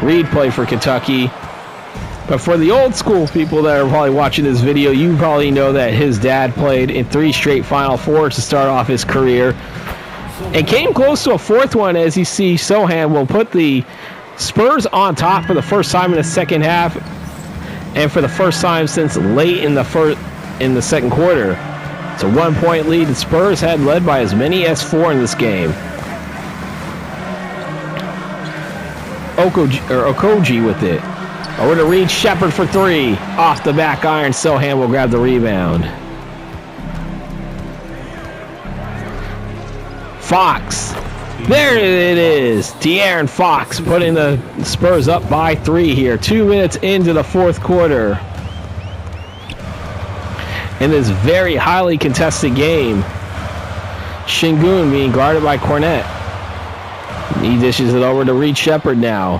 Reed played for Kentucky. But for the old school people that are probably watching this video, you probably know that his dad played in 3 straight Final Fours to start off his career. And came close to a fourth one, as you see Sohan will put the Spurs on top for the first time in the second half, and for the first time since late in the second quarter. It's a 1-point lead. The Spurs had led by as many as 4 in this game. Okoji with it. Over to Reed Shepard for 3. Off the back iron. Sohan will grab the rebound. Fox. There it is. De'Aaron Fox putting the Spurs up by 3 here. 2 minutes into the fourth quarter. In this very highly contested game. Şengün being guarded by Cornette. He dishes it over to Reed Shepard now.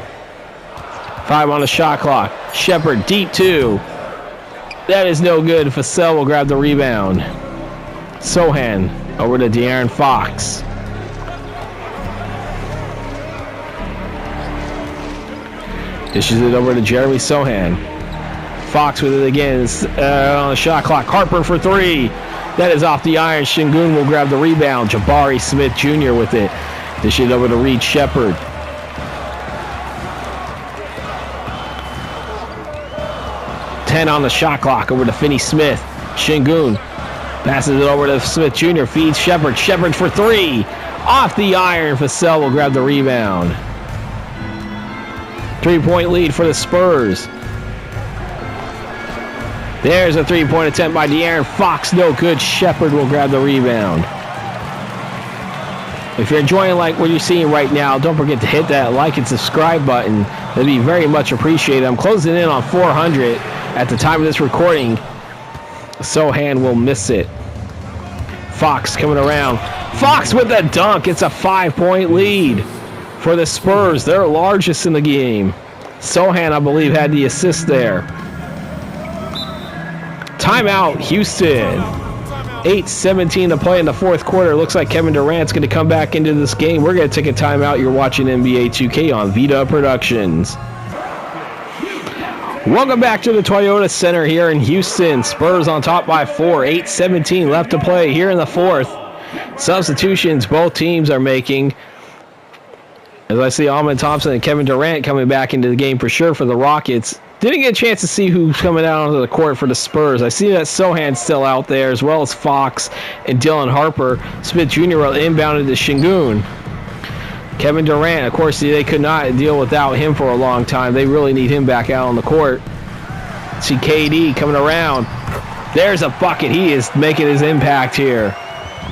5 on the shot clock. Shepard deep 2. That is no good. Vassell will grab the rebound. Sohan over to De'Aaron Fox. Dishes it over to Jeremy Sohan. Fox with it again on the shot clock. Harper for 3. That is off the iron. Şengün will grab the rebound. Jabari Smith Jr. with it. Dish it over to Reed Shepard. Ten on the shot clock. Over to Finney Smith. Şengün passes it over to Smith Jr. Feeds Shepard. Shepard for 3. Off the iron. Vassell will grab the rebound. 3-point lead for the Spurs. There's a 3-point attempt by De'Aaron Fox. No good. Shepard will grab the rebound. If you're enjoying like what you're seeing right now, don't forget to hit that like and subscribe button. That'd be very much appreciated. I'm closing in on 400 at the time of this recording. Sohan will miss it. Fox coming around. Fox with the dunk. It's a 5-point lead for the Spurs. They're largest in the game. Sohan, I believe, had the assist there. Timeout, Houston. 8:17 to play in the fourth quarter. Looks like Kevin Durant's going to come back into this game. We're going to take a timeout. You're watching NBA 2K on Vita Productions. Welcome back to the Toyota Center here in Houston. Spurs on top by 4. 8:17 left to play here in the fourth. Substitutions both teams are making. As I see Amen Thompson and Kevin Durant coming back into the game for sure for the Rockets. Didn't get a chance to see who's coming out onto the court for the Spurs. I see that Sohan's still out there, as well as Fox and Dylan Harper. Smith Jr. inbounded to Şengün. Kevin Durant, of course, they could not deal without him for a long time. They really need him back out on the court. See KD coming around. There's a bucket. He is making his impact here.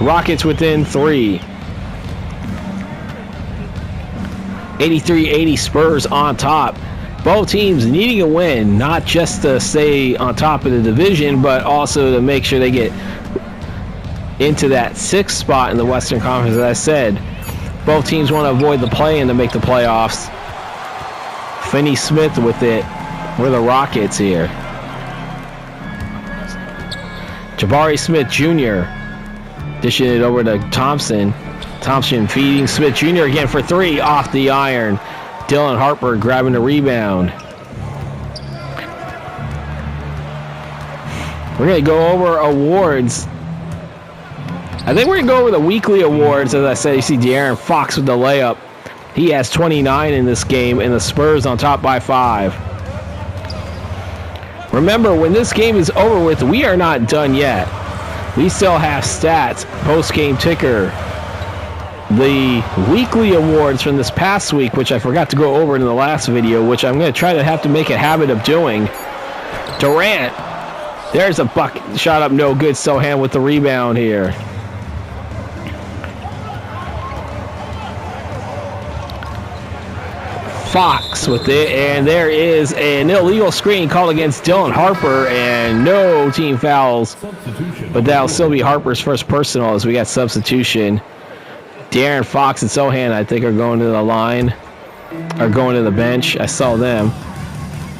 Rockets within 3. 83-80 Spurs on top. Both teams needing a win, not just to stay on top of the division, but also to make sure they get into that 6th spot in the Western Conference. As I said, both teams want to avoid the play-in to make the playoffs. Finney Smith with it. We're the Rockets here. Jabari Smith Jr. dishing it over to Thompson. Thompson feeding Smith Jr. again for 3 off the iron. Dylan Harper grabbing the rebound. We're going to go over awards. I think we're going to go over the weekly awards. As I said, you see De'Aaron Fox with the layup. He has 29 in this game, and the Spurs on top by 5. Remember, when this game is over with, we are not done yet. We still have stats, post-game ticker, the weekly awards from this past week, which I forgot to go over in the last video, which I'm going to try to have to make a habit of doing. Durant, there's a bucket shot up, no good. Sohan with the rebound here. Fox with it, and there is an illegal screen called against Dylan Harper, and no team fouls, but that'll still be Harper's first personal as we got substitution. De'Aaron Fox and Sohan, I think, are going to the line, are going to the bench. I saw them.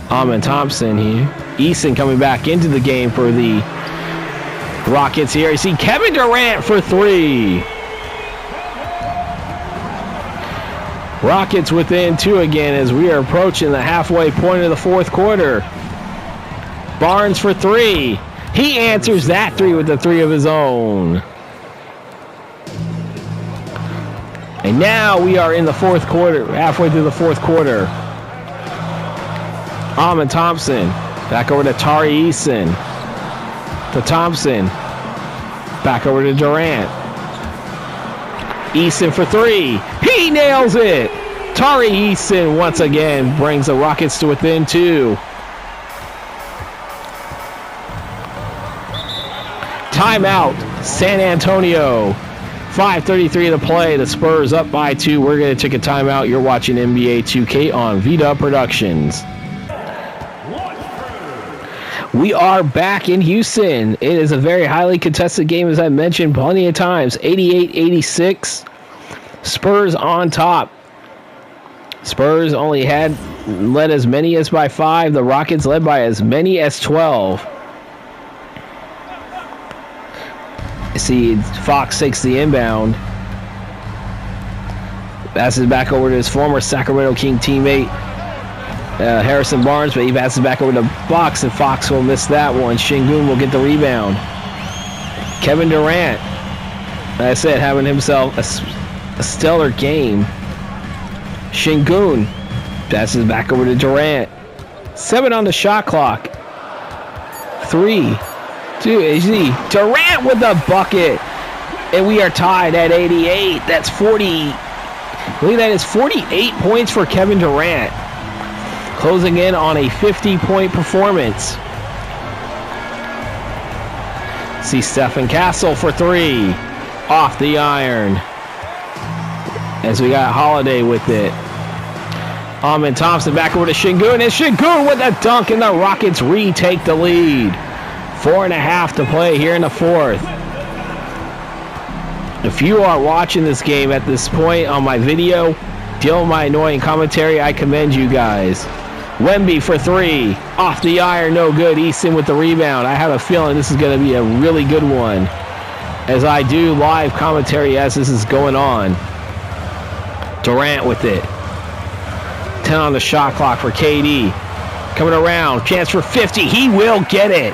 Amen Thompson here. Eason coming back into the game for the Rockets here. You see Kevin Durant for 3. Rockets within 2 again as we are approaching the halfway point of the fourth quarter. Barnes for 3. He answers that 3 with the 3 of his own. And now we are in the fourth quarter, halfway through the fourth quarter. Amen Thompson back over to Tari Eason. To Thompson. Back over to Durant. Easton for three. He nails it. Tari Easton once again brings the Rockets to within 2. Timeout, San Antonio. 5:33 to play. The Spurs up by 2. We're going to take a timeout. You're watching NBA 2K on V-Dub Productions. We are back in Houston. It is a very highly contested game, as I mentioned plenty of times. 88-86. Spurs on top. Spurs only led as many as by 5. The Rockets led by as many as 12. See, Fox takes the inbound. Passes back over to his former Sacramento King teammate, Harrison Barnes, but he passes back over to Fox, and Fox will miss that one. Şengün will get the rebound. Kevin Durant, like I said, having himself a stellar game. Şengün passes back over to Durant. 7 on the shot clock. 3, 2, Durant with the bucket. And we are tied at 88. That's 40. I believe that is 48 points for Kevin Durant. Closing in on a 50-point performance. See Stephen Castle for 3. Off the iron. As we got Holiday with it. Amen Thompson back over to Şengün. And Şengün with a dunk, and the Rockets retake the lead. 4.5 to play here in the 4th. If you are watching this game at this point on my video, deal with my annoying commentary, I commend you guys. Wemby for 3. Off the iron, no good. Easton with the rebound. I have a feeling this is going to be a really good one, as I do live commentary as this is going on. Durant with it. 10 on the shot clock for KD. Coming around. Chance for 50. He will get it.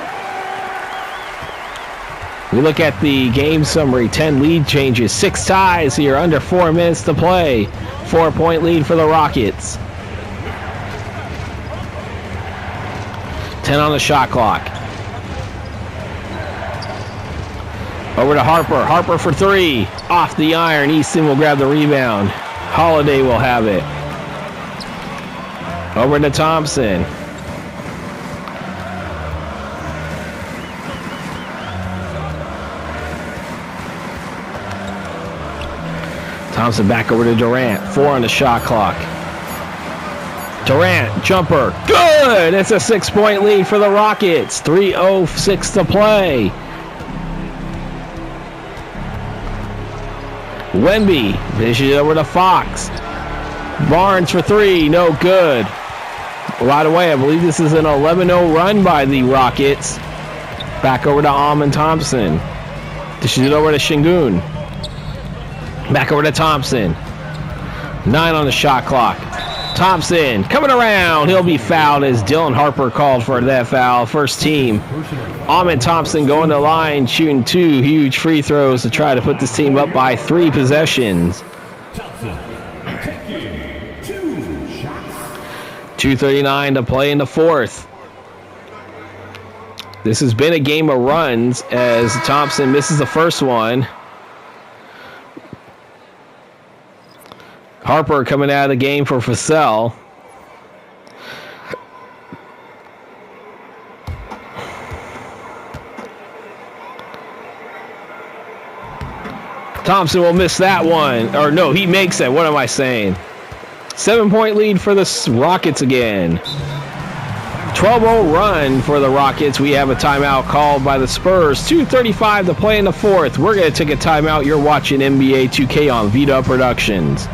We look at the game summary. 10 lead changes. 6 ties here. Under 4 minutes to play. 4-point lead for the Rockets. 10 on the shot clock. Over to Harper. Harper for 3. Off the iron. Easton will grab the rebound. Holiday will have it. Over to Thompson. Thompson back over to Durant. 4 on the shot clock. Durant, jumper. Good! It's a 6-point lead for the Rockets. 3:06 to play. Wemby dishes it over to Fox. Barnes for 3, no good. Right away, I believe this is an 11-0 run by the Rockets. Back over to Amen Thompson. Dishes it over to Şengün. Back over to Thompson. 9 on the shot clock. Thompson coming around. He'll be fouled as Dylan Harper called for that foul. First team. Amen Thompson going to the line, shooting 2 huge free throws to try to put this team up by 3 possessions. 2:39 to play in the 4th. This has been a game of runs as Thompson misses the first one. Harper coming out of the game for Vassell. Thompson will miss that one. Or no, he makes it. What am I saying? 7-point lead for the Rockets again. 12-0 run for the Rockets. We have a timeout called by the Spurs. 2:35 to play in the 4th. We're going to take a timeout. You're watching NBA 2K on V-Dub Productions.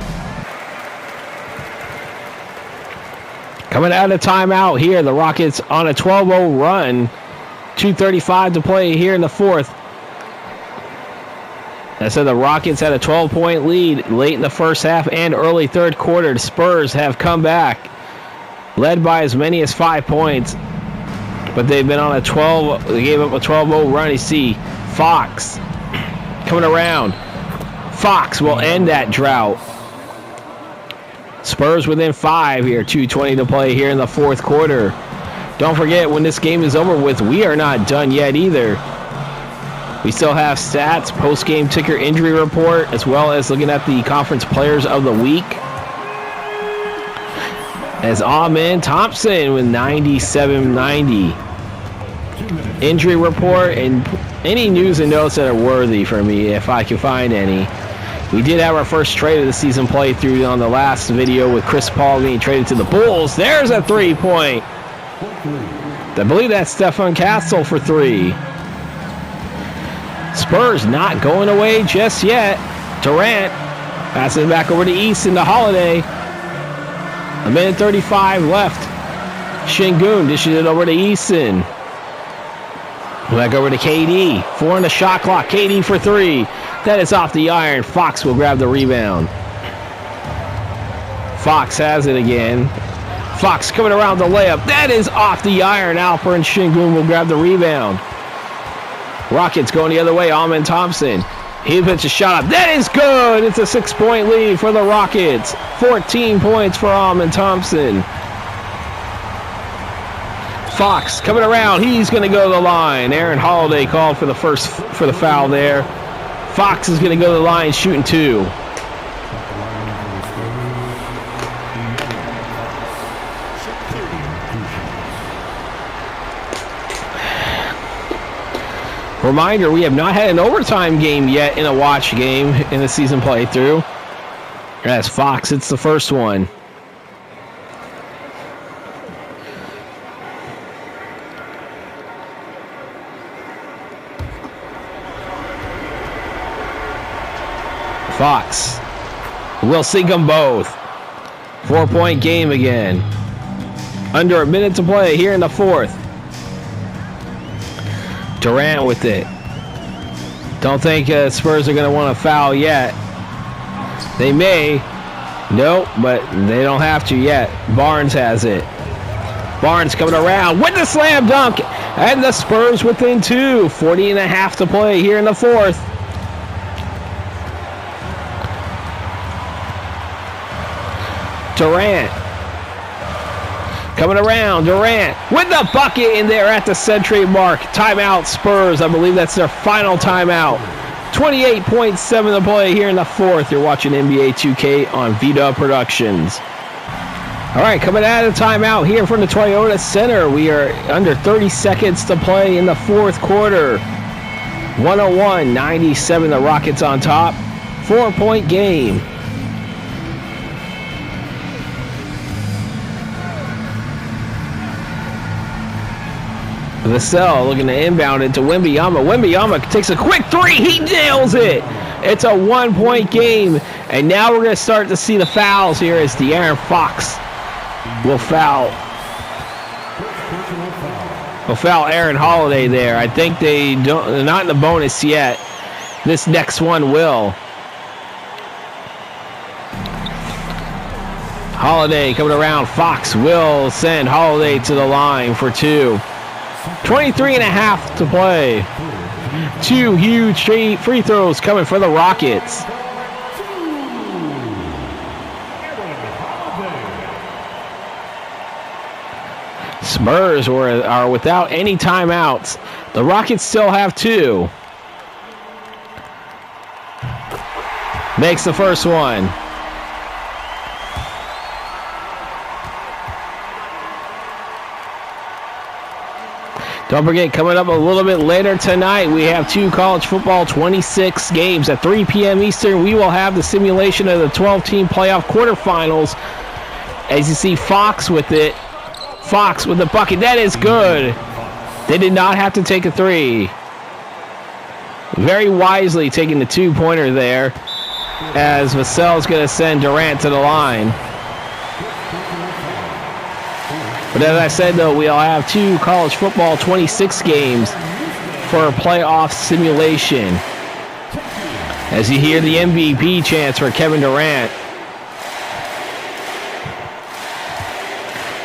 Coming out of timeout here, the Rockets on a 12-0 run. 2:35 to play here in the 4th. I said the Rockets had a 12-point lead late in the first half and early third quarter. The Spurs have come back, led by as many as 5 points, but they've been on a 12. They gave up a 12-0 run. You see Fox coming around. Fox will end that drought. Spurs within 5 here. 2:20 to play here in the 4th quarter. Don't forget, when this game is over with, we are not done yet either. We still have stats, post-game ticker injury report, as well as looking at the conference players of the week. As Amen Thompson with 97-90. Injury report and any news and notes that are worthy for me, if I can find any. We did have our first trade of the season playthrough on the last video with Chris Paul being traded to the Bulls. There's a 3-point. I believe that's Stefan Castle for 3. Spurs not going away just yet. Durant passing it back over to Easton to Holiday. 1:35 left. Şengün dishes it over to Easton. Back over to KD. 4 on the shot clock. KD for 3. That is off the iron. Fox will grab the rebound. Fox has it again. Fox coming around the layup. That is off the iron. Alperen Şengün will grab the rebound. Rockets going the other way. Amen Thompson. He puts a shot up. That is good. It's a 6-point lead for the Rockets. 14 points for Amen Thompson. Fox coming around. He's going to go to the line. Aaron Holiday called for the foul there. Fox is going to go to the line shooting 2. Reminder, we have not had an overtime game yet in a watch game in the season playthrough. That's Fox. It's the first one. Fox. We'll sink them both. 4-point game again. Under a minute to play here in the fourth. Durant with it. Don't think Spurs are going to want to foul yet. They may. Nope, but they don't have to yet. Barnes has it. Barnes coming around with the slam dunk. And the Spurs within 2. 40.5 to play here in the fourth. Durant. Coming around, Durant with the bucket in there at the century mark. Timeout Spurs. I believe that's their final timeout. 28.7 to play here in the fourth. You're watching NBA 2K on Vita Productions. All right, coming out of the timeout here from the Toyota Center. We are under 30 seconds to play in the fourth quarter. 101-97, the Rockets on top. 4-point game. Vassell looking to inbound it to Wembanyama. Wembanyama takes a quick 3. He nails it. It's a 1-point game. And now we're going to start to see the fouls here as De'Aaron Fox will foul. Will foul Aaron Holiday there. I think they're not in the bonus yet. This next one will. Holiday coming around. Fox will send Holiday to the line for 2. 23.5 to play. 2 huge free throws coming for the Rockets. Spurs are without any timeouts. The Rockets still have 2. Makes the first one. Don't forget, coming up a little bit later tonight, we have 2 college football 26 games. At 3 p.m. Eastern, we will have the simulation of the 12-team playoff quarterfinals. As you see, Fox with it. Fox with the bucket. That is good. They did not have to take a 3. Very wisely taking the 2-pointer there, as Vassell's going to send Durant to the line. But as I said, though, we'll have 2 college football 26 games for a playoff simulation. As you hear the MVP chants for Kevin Durant.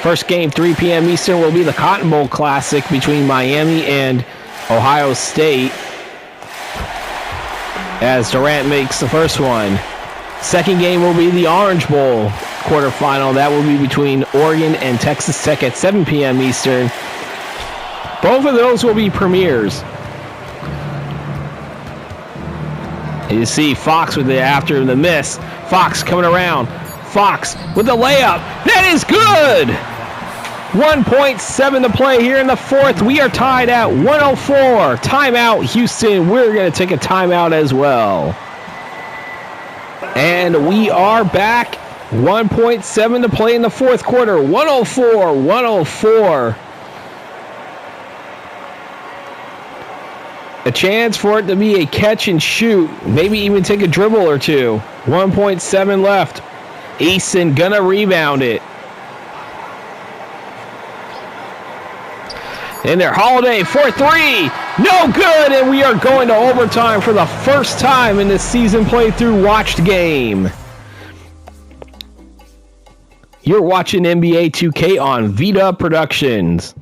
First game, 3 p.m. Eastern, will be the Cotton Bowl Classic between Miami and Ohio State. As Durant makes the first one. Second game will be the Orange Bowl quarterfinal. That will be between Oregon and Texas Tech at 7 p.m. Eastern. Both of those will be premieres. You see Fox with it after the miss. Fox coming around. Fox with the layup. That is good! 1.7 to play here in the fourth. We are tied at 104. Timeout, Houston. We're going to take a timeout as well. And we are back. 1.7 to play in the fourth quarter. 104. A chance for it to be a catch and shoot. Maybe even take a dribble or two. 1.7 left. Easton gonna rebound it. And their Holiday for three. No good, and we are going to overtime for the first time in this season playthrough watched game. You're watching NBA 2K on Vita Productions.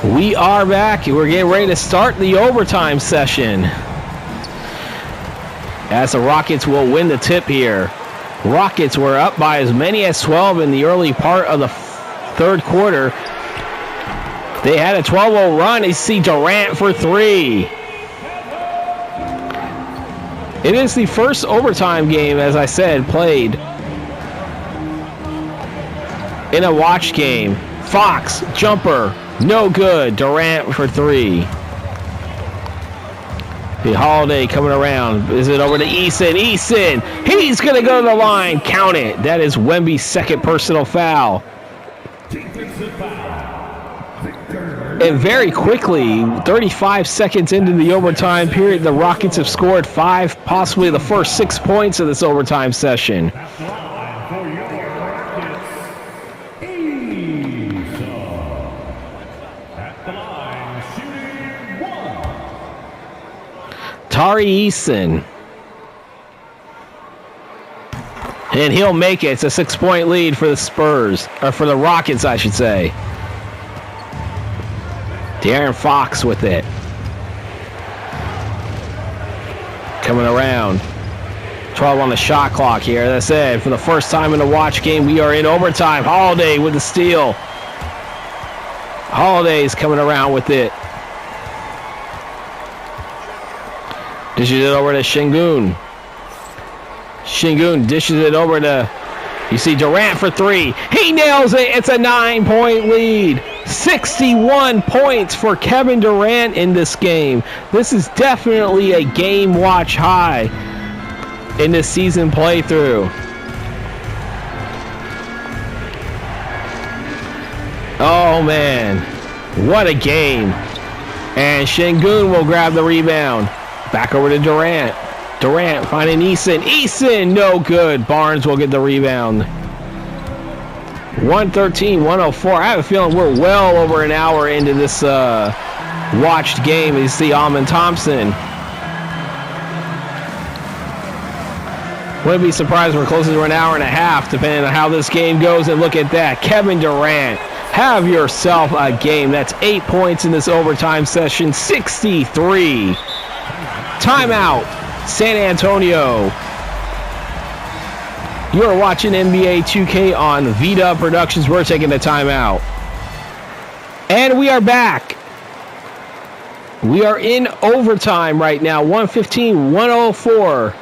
We are back. We're getting ready to start the overtime session, as the Rockets will win the tip here. Rockets were up by as many as 12 in the early part of the third quarter. They had a 12-0 run. You see Durant for three. It is the first overtime game, as I said, played in a watch game. Fox, jumper. No good. Durant for three. The Holiday coming around. Is it over to Easton? Easton! He's going to go to the line. Count it. That is Wemby's second personal foul. And very quickly, 35 seconds into the overtime period, the Rockets have scored 5, possibly the first 6 points of this overtime session. Tari Eason. And he'll make it. It's a 6-point lead for the Spurs. Or for the Rockets, I should say. De'Aaron Fox with it. Coming around. 12 on the shot clock here. As I said, for the first time in the watch game, we are in overtime. Holiday with the steal. Holiday's coming around with it. Dishes it over to Şengün. Şengün dishes it over to, you see Durant for three. He nails it. It's a 9-point lead. 61 points for Kevin Durant in this game. This is definitely a game watch high in this season playthrough. Oh, man. What a game. And Şengün will grab the rebound. Back over to Durant. Durant finding Eason. Eason, no good. Barnes will get the rebound. 113-104. I have a feeling we're well over an hour into this watched game. You see Almond Thompson. Wouldn't be surprised we're closer to an hour and a half, depending on how this game goes. And look at that. Kevin Durant. Have yourself a game. That's 8 points in this overtime session. 63. Timeout, San Antonio. You're watching NBA 2K on Vita Productions. We're taking the timeout. And we are back. We are in overtime right now. 115-104.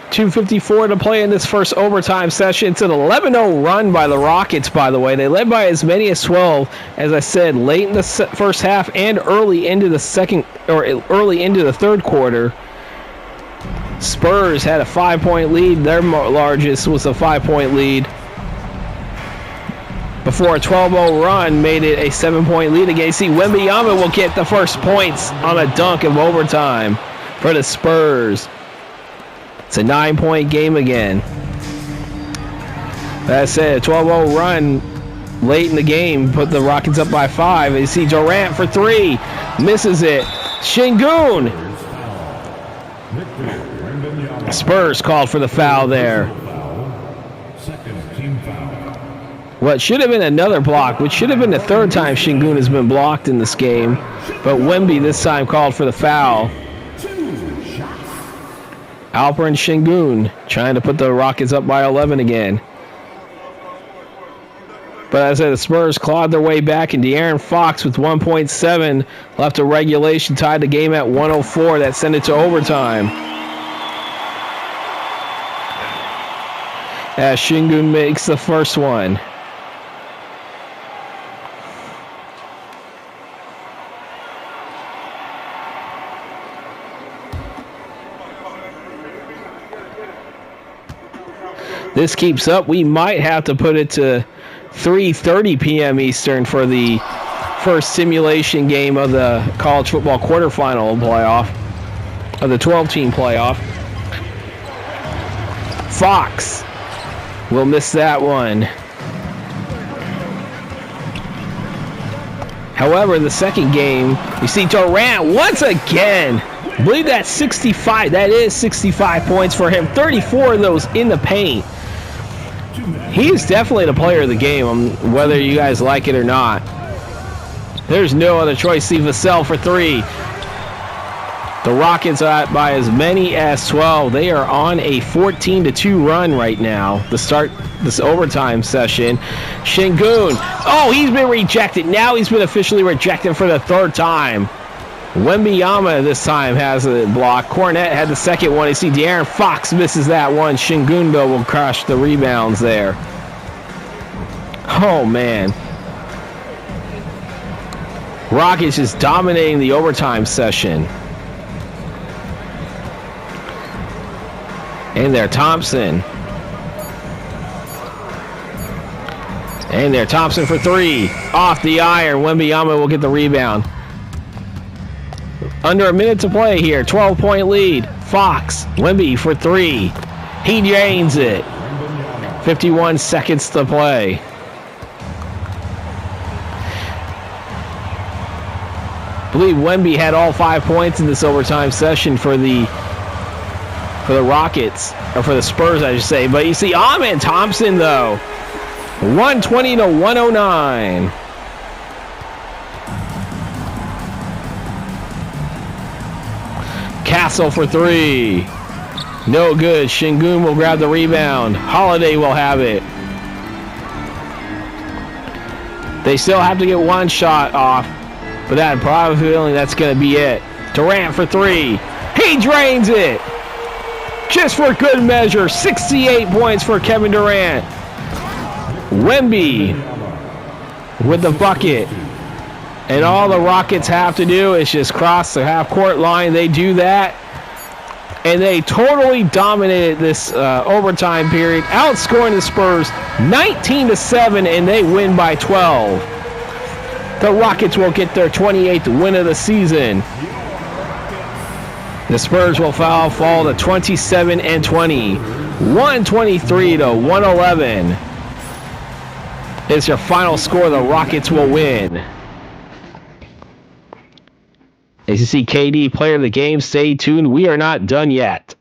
2:54 to play in this first overtime session. It's an 11-0 run by the Rockets, by the way. They led by as many as 12, as I said, late in the first half and early into the third quarter. Spurs had a 5-point lead. Their largest was a 5-point lead before a 12-0 run made it a 7-point lead again. See, Wembanyama will get the first points on a dunk of overtime for the Spurs. It's a 9-point game again. As I said, a 12-0 run late in the game put the Rockets up by 5. And you see Durant for three. Misses it. Şengün. Spurs called for the foul there. What should have been another block, which should have been the third time Şengün has been blocked in this game. But Wemby this time called for the foul. Alperen Şengün trying to put the Rockets up by 11 again. But as I said, the Spurs clawed their way back, and De'Aaron Fox with 1.7 left of regulation tied the game at 104. That sent it to overtime. As Şengün makes the first one. This keeps up. We might have to put it to 3:30 p.m. Eastern for the first simulation game of the college football quarterfinal playoff, of the 12-team playoff. Fox will miss that one. However, the second game, you see Durant once again. I believe that's 65. That is 65 points for him. 34 of those in the paint. He's definitely the player of the game, whether you guys like it or not. There's no other choice. See Vassell for three. The Rockets are at by as many as 12. They are on a 14-2 run right now to start this overtime session. Şengün. Oh, he's been rejected. Now he's been officially rejected for the third time. Wembanyama this time has a block. Cornette had the second one. You see De'Aaron Fox misses that one. Şengün will crush the rebounds there. Oh, man. Rockets is dominating the overtime session. And there, Thompson. And there, Thompson for three. Off the iron. Wembanyama will get the rebound. Under a minute to play here. 12-point lead. Fox. Wemby for three. He drains it. 51 seconds to play. I believe Wemby had all 5 points in this overtime session for the Rockets, or for the Spurs, I should say. But you see Amen Thompson, though. 120 to 109. Castle for three. No good. Şengün will grab the rebound. Holiday will have it. They still have to get one shot off, but I have a probably feeling that's going to be it. Durant for three. He drains it. Just for good measure. 68 points for Kevin Durant. Wemby with the bucket. And all the Rockets have to do is just cross the half-court line. They do that. And they totally dominated this overtime period, outscoring the Spurs 19-7, and they win by 12. The Rockets will get their 28th win of the season. The Spurs will fall to 27-20. 123 to 111 is your final score. The Rockets will win. As you see, KD, player of the game, stay tuned. We are not done yet.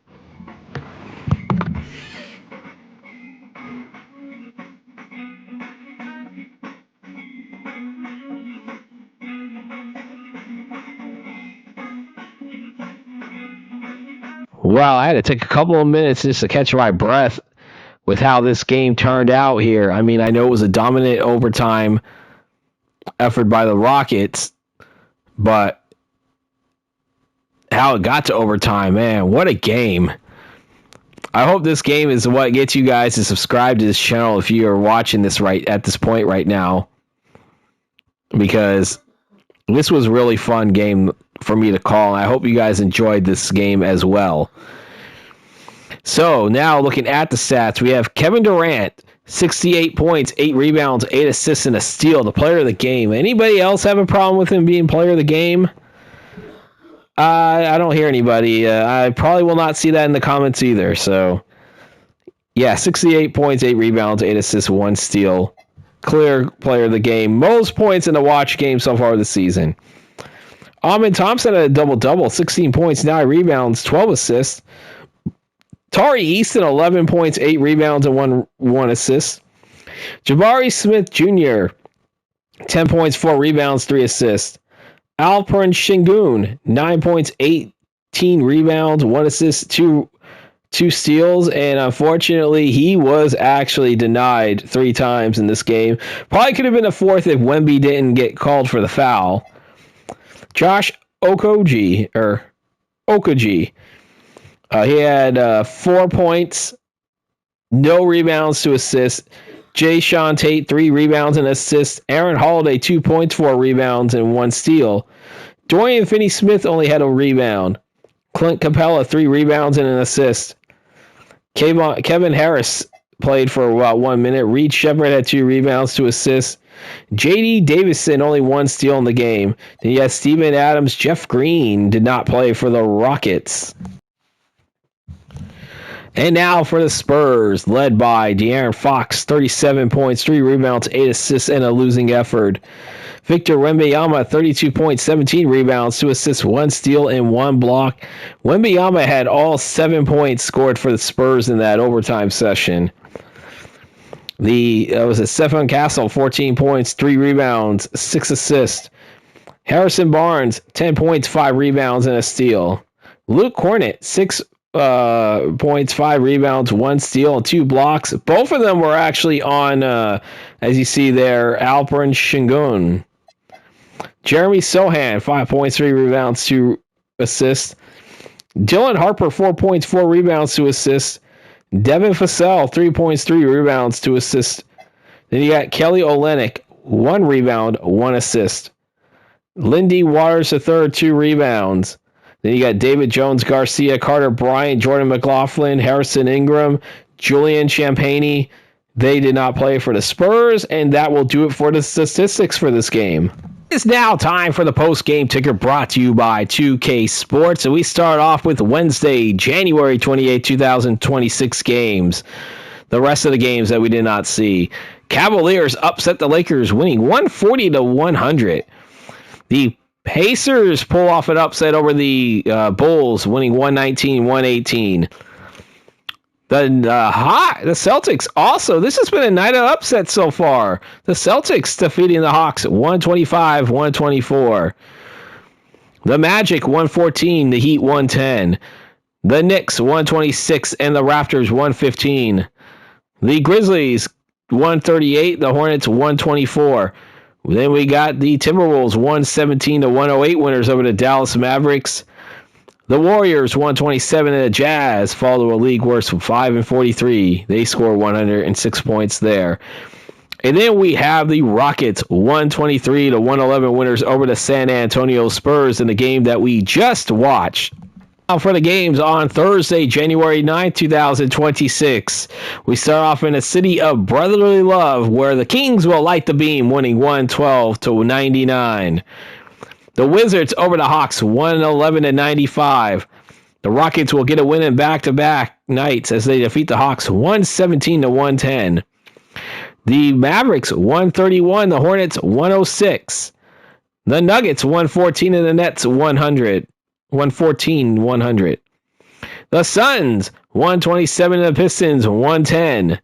Wow, I had to take a couple of minutes just to catch my breath with how this game turned out here. I mean, I know it was a dominant overtime effort by the Rockets, but how it got to overtime, man, what a game. I hope this game is what gets you guys to subscribe to this channel if you are watching this right at this point right now, because this was a really fun game for me to call, and I hope you guys enjoyed this game as well. So now looking at the stats, we have Kevin Durant, 68 points, 8 rebounds, 8 assists, and a steal, the player of the game. Anybody else have a problem with him being player of the game? I don't hear anybody. I probably will not see that in the comments either. So, yeah, 68 points, 8 rebounds, 8 assists, 1 steal. Clear player of the game. Most points in the watch game so far this season. Amen Thompson had a double-double, 16 points, 9 rebounds, 12 assists. Tari Easton, 11 points, 8 rebounds, and 1 assist. Jabari Smith Jr., 10 points, 4 rebounds, 3 assists. Alperen Şengün, 9 points, 18 rebounds, 1 assist, 2 2 steals, and unfortunately, he was actually denied 3 times in this game. Probably could have been a 4th if Wemby didn't get called for the foul. Josh Okogie, he had 4 points, no rebounds to assist. Jay Sean Tate, 3 rebounds and assists. Aaron Holiday, 2 points, 4 rebounds, and 1 steal. Dorian Finney-Smith only had a rebound. Clint Capella, 3 rebounds and an assist. Kevin Harris played for about 1 minute. Reed Shepherd had 2 rebounds to assist. J.D. Davison, only 1 steal in the game. Then you had Steven Adams. Jeff Green did not play for the Rockets. And now for the Spurs, led by De'Aaron Fox, 37 points, 3 rebounds, 8 assists, and a losing effort. Victor Wembanyama, 32 points, 17 rebounds, 2 assists, 1 steal, and 1 block. Wembanyama had all 7 points scored for the Spurs in that overtime session. Stephon Castle, 14 points, 3 rebounds, 6 assists. Harrison Barnes, 10 points, 5 rebounds, and a steal. Luke Cornett, 6 points, 5 rebounds, 1 steal, and 2 blocks. Both of them were actually on, as you see there, Alperen Sengun. Jeremy Sohan, 5 points, 3 rebounds, 2 assists. Dylan Harper, 4 points, 4 rebounds, 2 assists. Devin Vassell, 3 points, 3 rebounds, 2 assists. Then you got Kelly Olynyk, 1 rebound, 1 assist. Lindy Waters III, 2 rebounds. Then you got David Jones, Garcia, Carter Bryant, Jordan McLaughlin, Harrison Ingram, Julian Champagnie. They did not play for the Spurs, and that will do it for the statistics for this game. It's now time for the post-game ticker brought to you by 2K Sports, and we start off with Wednesday, January 28, 2026 games. The rest of the games that we did not see. Cavaliers upset the Lakers, winning 140-100. The Pacers pull off an upset over the Bulls, winning 119-118. The Celtics also. This has been a night of upsets so far. The Celtics defeating the Hawks 125-124. The Magic 114, the Heat 110. The Knicks 126 and the Raptors 115. The Grizzlies 138, the Hornets 124. Then we got the Timberwolves 117-108 winners over the Dallas Mavericks. The Warriors 127 and the Jazz fall to a league worst of 5-43. They score 106 points there. And then we have the Rockets 123-111 winners over the San Antonio Spurs in the game that we just watched. Now for the games on Thursday, January 9th, 2026. We start off in a city of brotherly love where the Kings will light the beam, winning 112-99. The Wizards over the Hawks, 111-95. The Rockets will get a win in back-to-back nights as they defeat the Hawks 117-110. The Mavericks, 131. The Hornets, 106. The Nuggets, 114. And the Nets, 100. 114-100. The Suns, 127. And the Pistons, 110.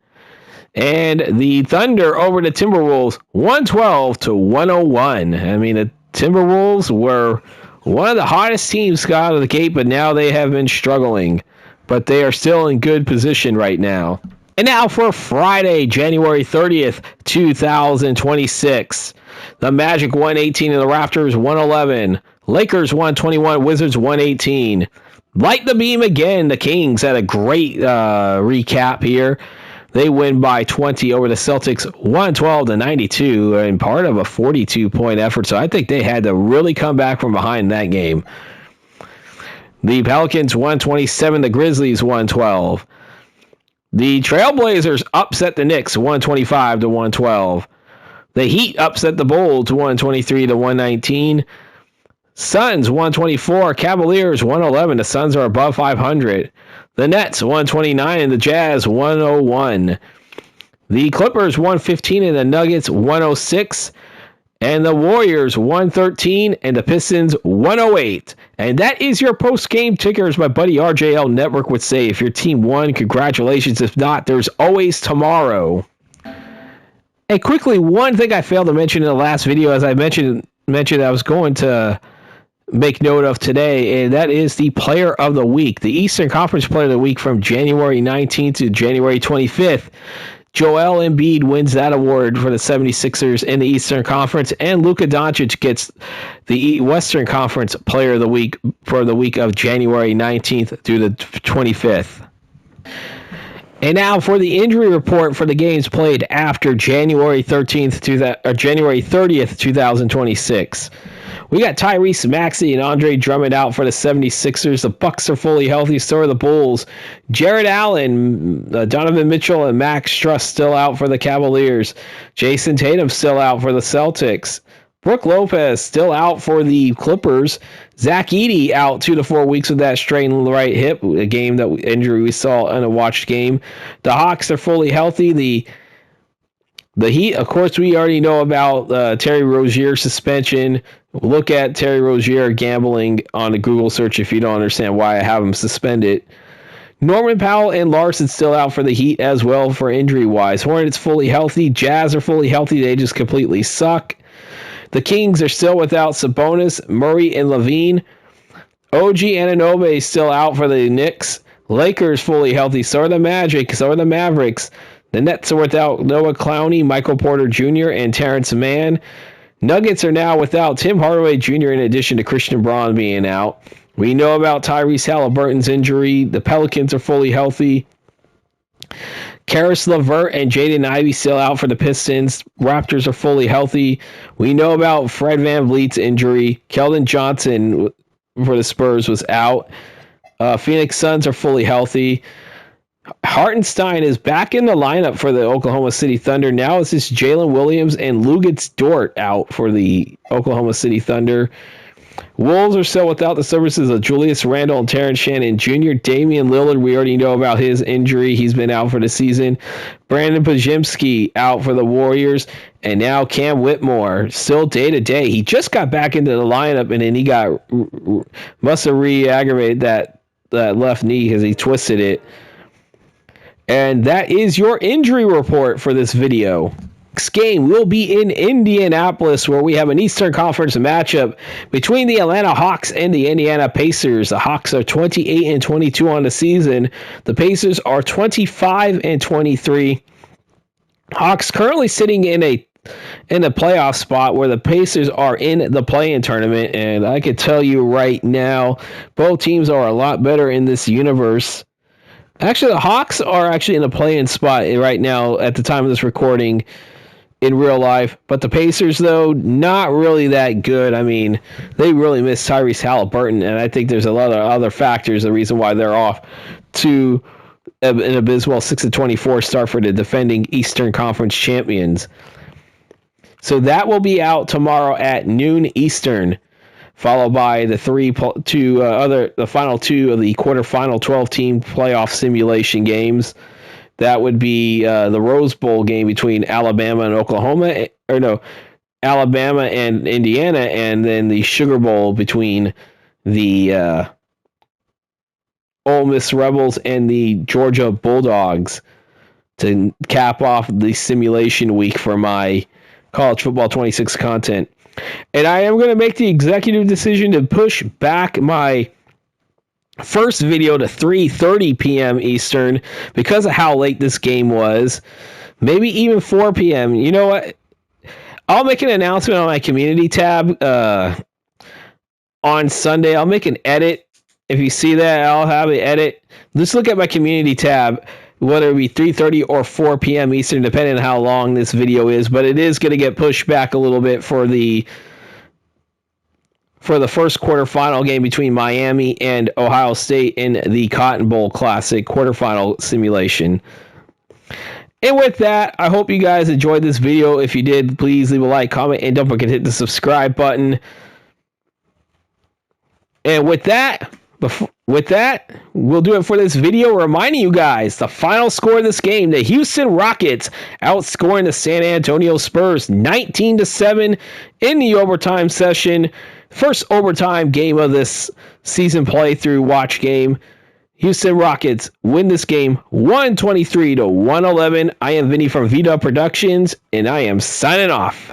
And the Thunder over the Timberwolves, 112-101. I mean, the Timberwolves were one of the hottest teams out of the gate, but now they have been struggling. But they are still in good position right now. And now for Friday, January 30th, 2026. The Magic 118 and the Raptors 111. Lakers 121, Wizards 118. Light the beam again. The Kings had a great recap here. They win by 20 over the Celtics, 112-92, and part of a 42-point effort. So I think they had to really come back from behind that game. The Pelicans 127, the Grizzlies 112. The Trailblazers upset the Knicks 125-112. The Heat upset the Bulls 123-119. Suns 124, Cavaliers 111. The Suns are above 500. The Nets 129 and the Jazz 101. The Clippers 115 and the Nuggets 106. And the Warriors 113 and the Pistons 108. And that is your post-game tickers. My buddy RJL Network would say if your team won, congratulations. If not, there's always tomorrow. And quickly, one thing I failed to mention in the last video, as I mentioned I was going to make note of today, and that is the Player of the Week. The Eastern Conference Player of the Week from January 19th to January 25th. Joel Embiid wins that award for the 76ers in the Eastern Conference, and Luka Doncic gets the Western Conference Player of the Week for the week of January 19th through the 25th. And now for the injury report for the games played after January 30th, 2026. We got Tyrese Maxey and Andre Drummond out for the 76ers. The Bucks are fully healthy. So are the Bulls. Jared Allen, Donovan Mitchell, and Max Struss still out for the Cavaliers. Jason Tatum still out for the Celtics. Brook Lopez still out for the Clippers. Zach Edey out 2 to 4 weeks with that strained right hip, a game that injury we saw in a watched game. The Hawks are fully healthy. The Heat, of course, we already know about Terry Rozier suspension. Look at Terry Rozier gambling on a Google search if you don't understand why I have him suspended. Norman Powell and Larson still out for the Heat as well for injury-wise. Hornets fully healthy. Jazz are fully healthy. They just completely suck. The Kings are still without Sabonis, Murray, and Levine. OG Anunoby is still out for the Knicks. Lakers fully healthy. So are the Magic. So are the Mavericks. The Nets are without Noah Clowney, Michael Porter Jr., and Terrence Mann. Nuggets are now without Tim Hardaway Jr. in addition to Christian Braun being out. We know about Tyrese Halliburton's injury. The Pelicans are fully healthy. Karis LeVert and Jaden Ivey still out for the Pistons. Raptors are fully healthy. We know about Fred VanVleet's injury. Keldon Johnson for the Spurs was out. Phoenix Suns are fully healthy. Hartenstein is back in the lineup for the Oklahoma City Thunder. Now it's just Jalen Williams and Luguentz Dort out for the Oklahoma City Thunder. Wolves are still without the services of Julius Randle and Terrence Shannon Jr. Damian Lillard, we already know about his injury. He's been out for the season. Brandon Podziemski out for the Warriors. And now Cam Whitmore, still day-to-day. He just got back into the lineup, and then he must have re-aggravated that left knee because he twisted it. And that is your injury report for this video. Next game will be in Indianapolis, where we have an Eastern Conference matchup between the Atlanta Hawks and the Indiana Pacers. The Hawks are 28-22 on the season. The Pacers are 25-23. Hawks currently sitting in a playoff spot where the Pacers are in the play-in tournament, and I can tell you right now, both teams are a lot better in this universe. Actually, the Hawks are actually in a play-in spot right now at the time of this recording in real life. But the Pacers, though, not really that good. I mean, they really miss Tyrese Halliburton, and I think there's a lot of other factors, the reason why they're off to an abysmal 6-24 start for the defending Eastern Conference champions. So that will be out tomorrow at noon Eastern, followed by the final two of the quarterfinal 12-team playoff simulation games. That would be the Rose Bowl game between Alabama and Alabama and Indiana, and then the Sugar Bowl between the Ole Miss Rebels and the Georgia Bulldogs to cap off the simulation week for my College Football 26 content. And I am going to make the executive decision to push back my first video to 3:30 p.m. Eastern because of how late this game was. Maybe even 4 p.m. You know what? I'll make an announcement on my community tab on Sunday. I'll make an edit. If you see that, I'll have an edit. Just look at my community tab, whether it be 3:30 or 4 p.m. Eastern, depending on how long this video is. But it is going to get pushed back a little bit for the first quarterfinal game between Miami and Ohio State in the Cotton Bowl Classic quarterfinal simulation. And with that, I hope you guys enjoyed this video. If you did, please leave a like, comment, and don't forget to hit the subscribe button. And with that, we'll do it for this video, reminding you guys the final score of this game: the Houston Rockets outscoring the San Antonio Spurs 19-7 in the overtime session. First overtime game of this season playthrough watch game. Houston Rockets win this game 123-111. I am Vinny from VDub Productions, and I am signing off.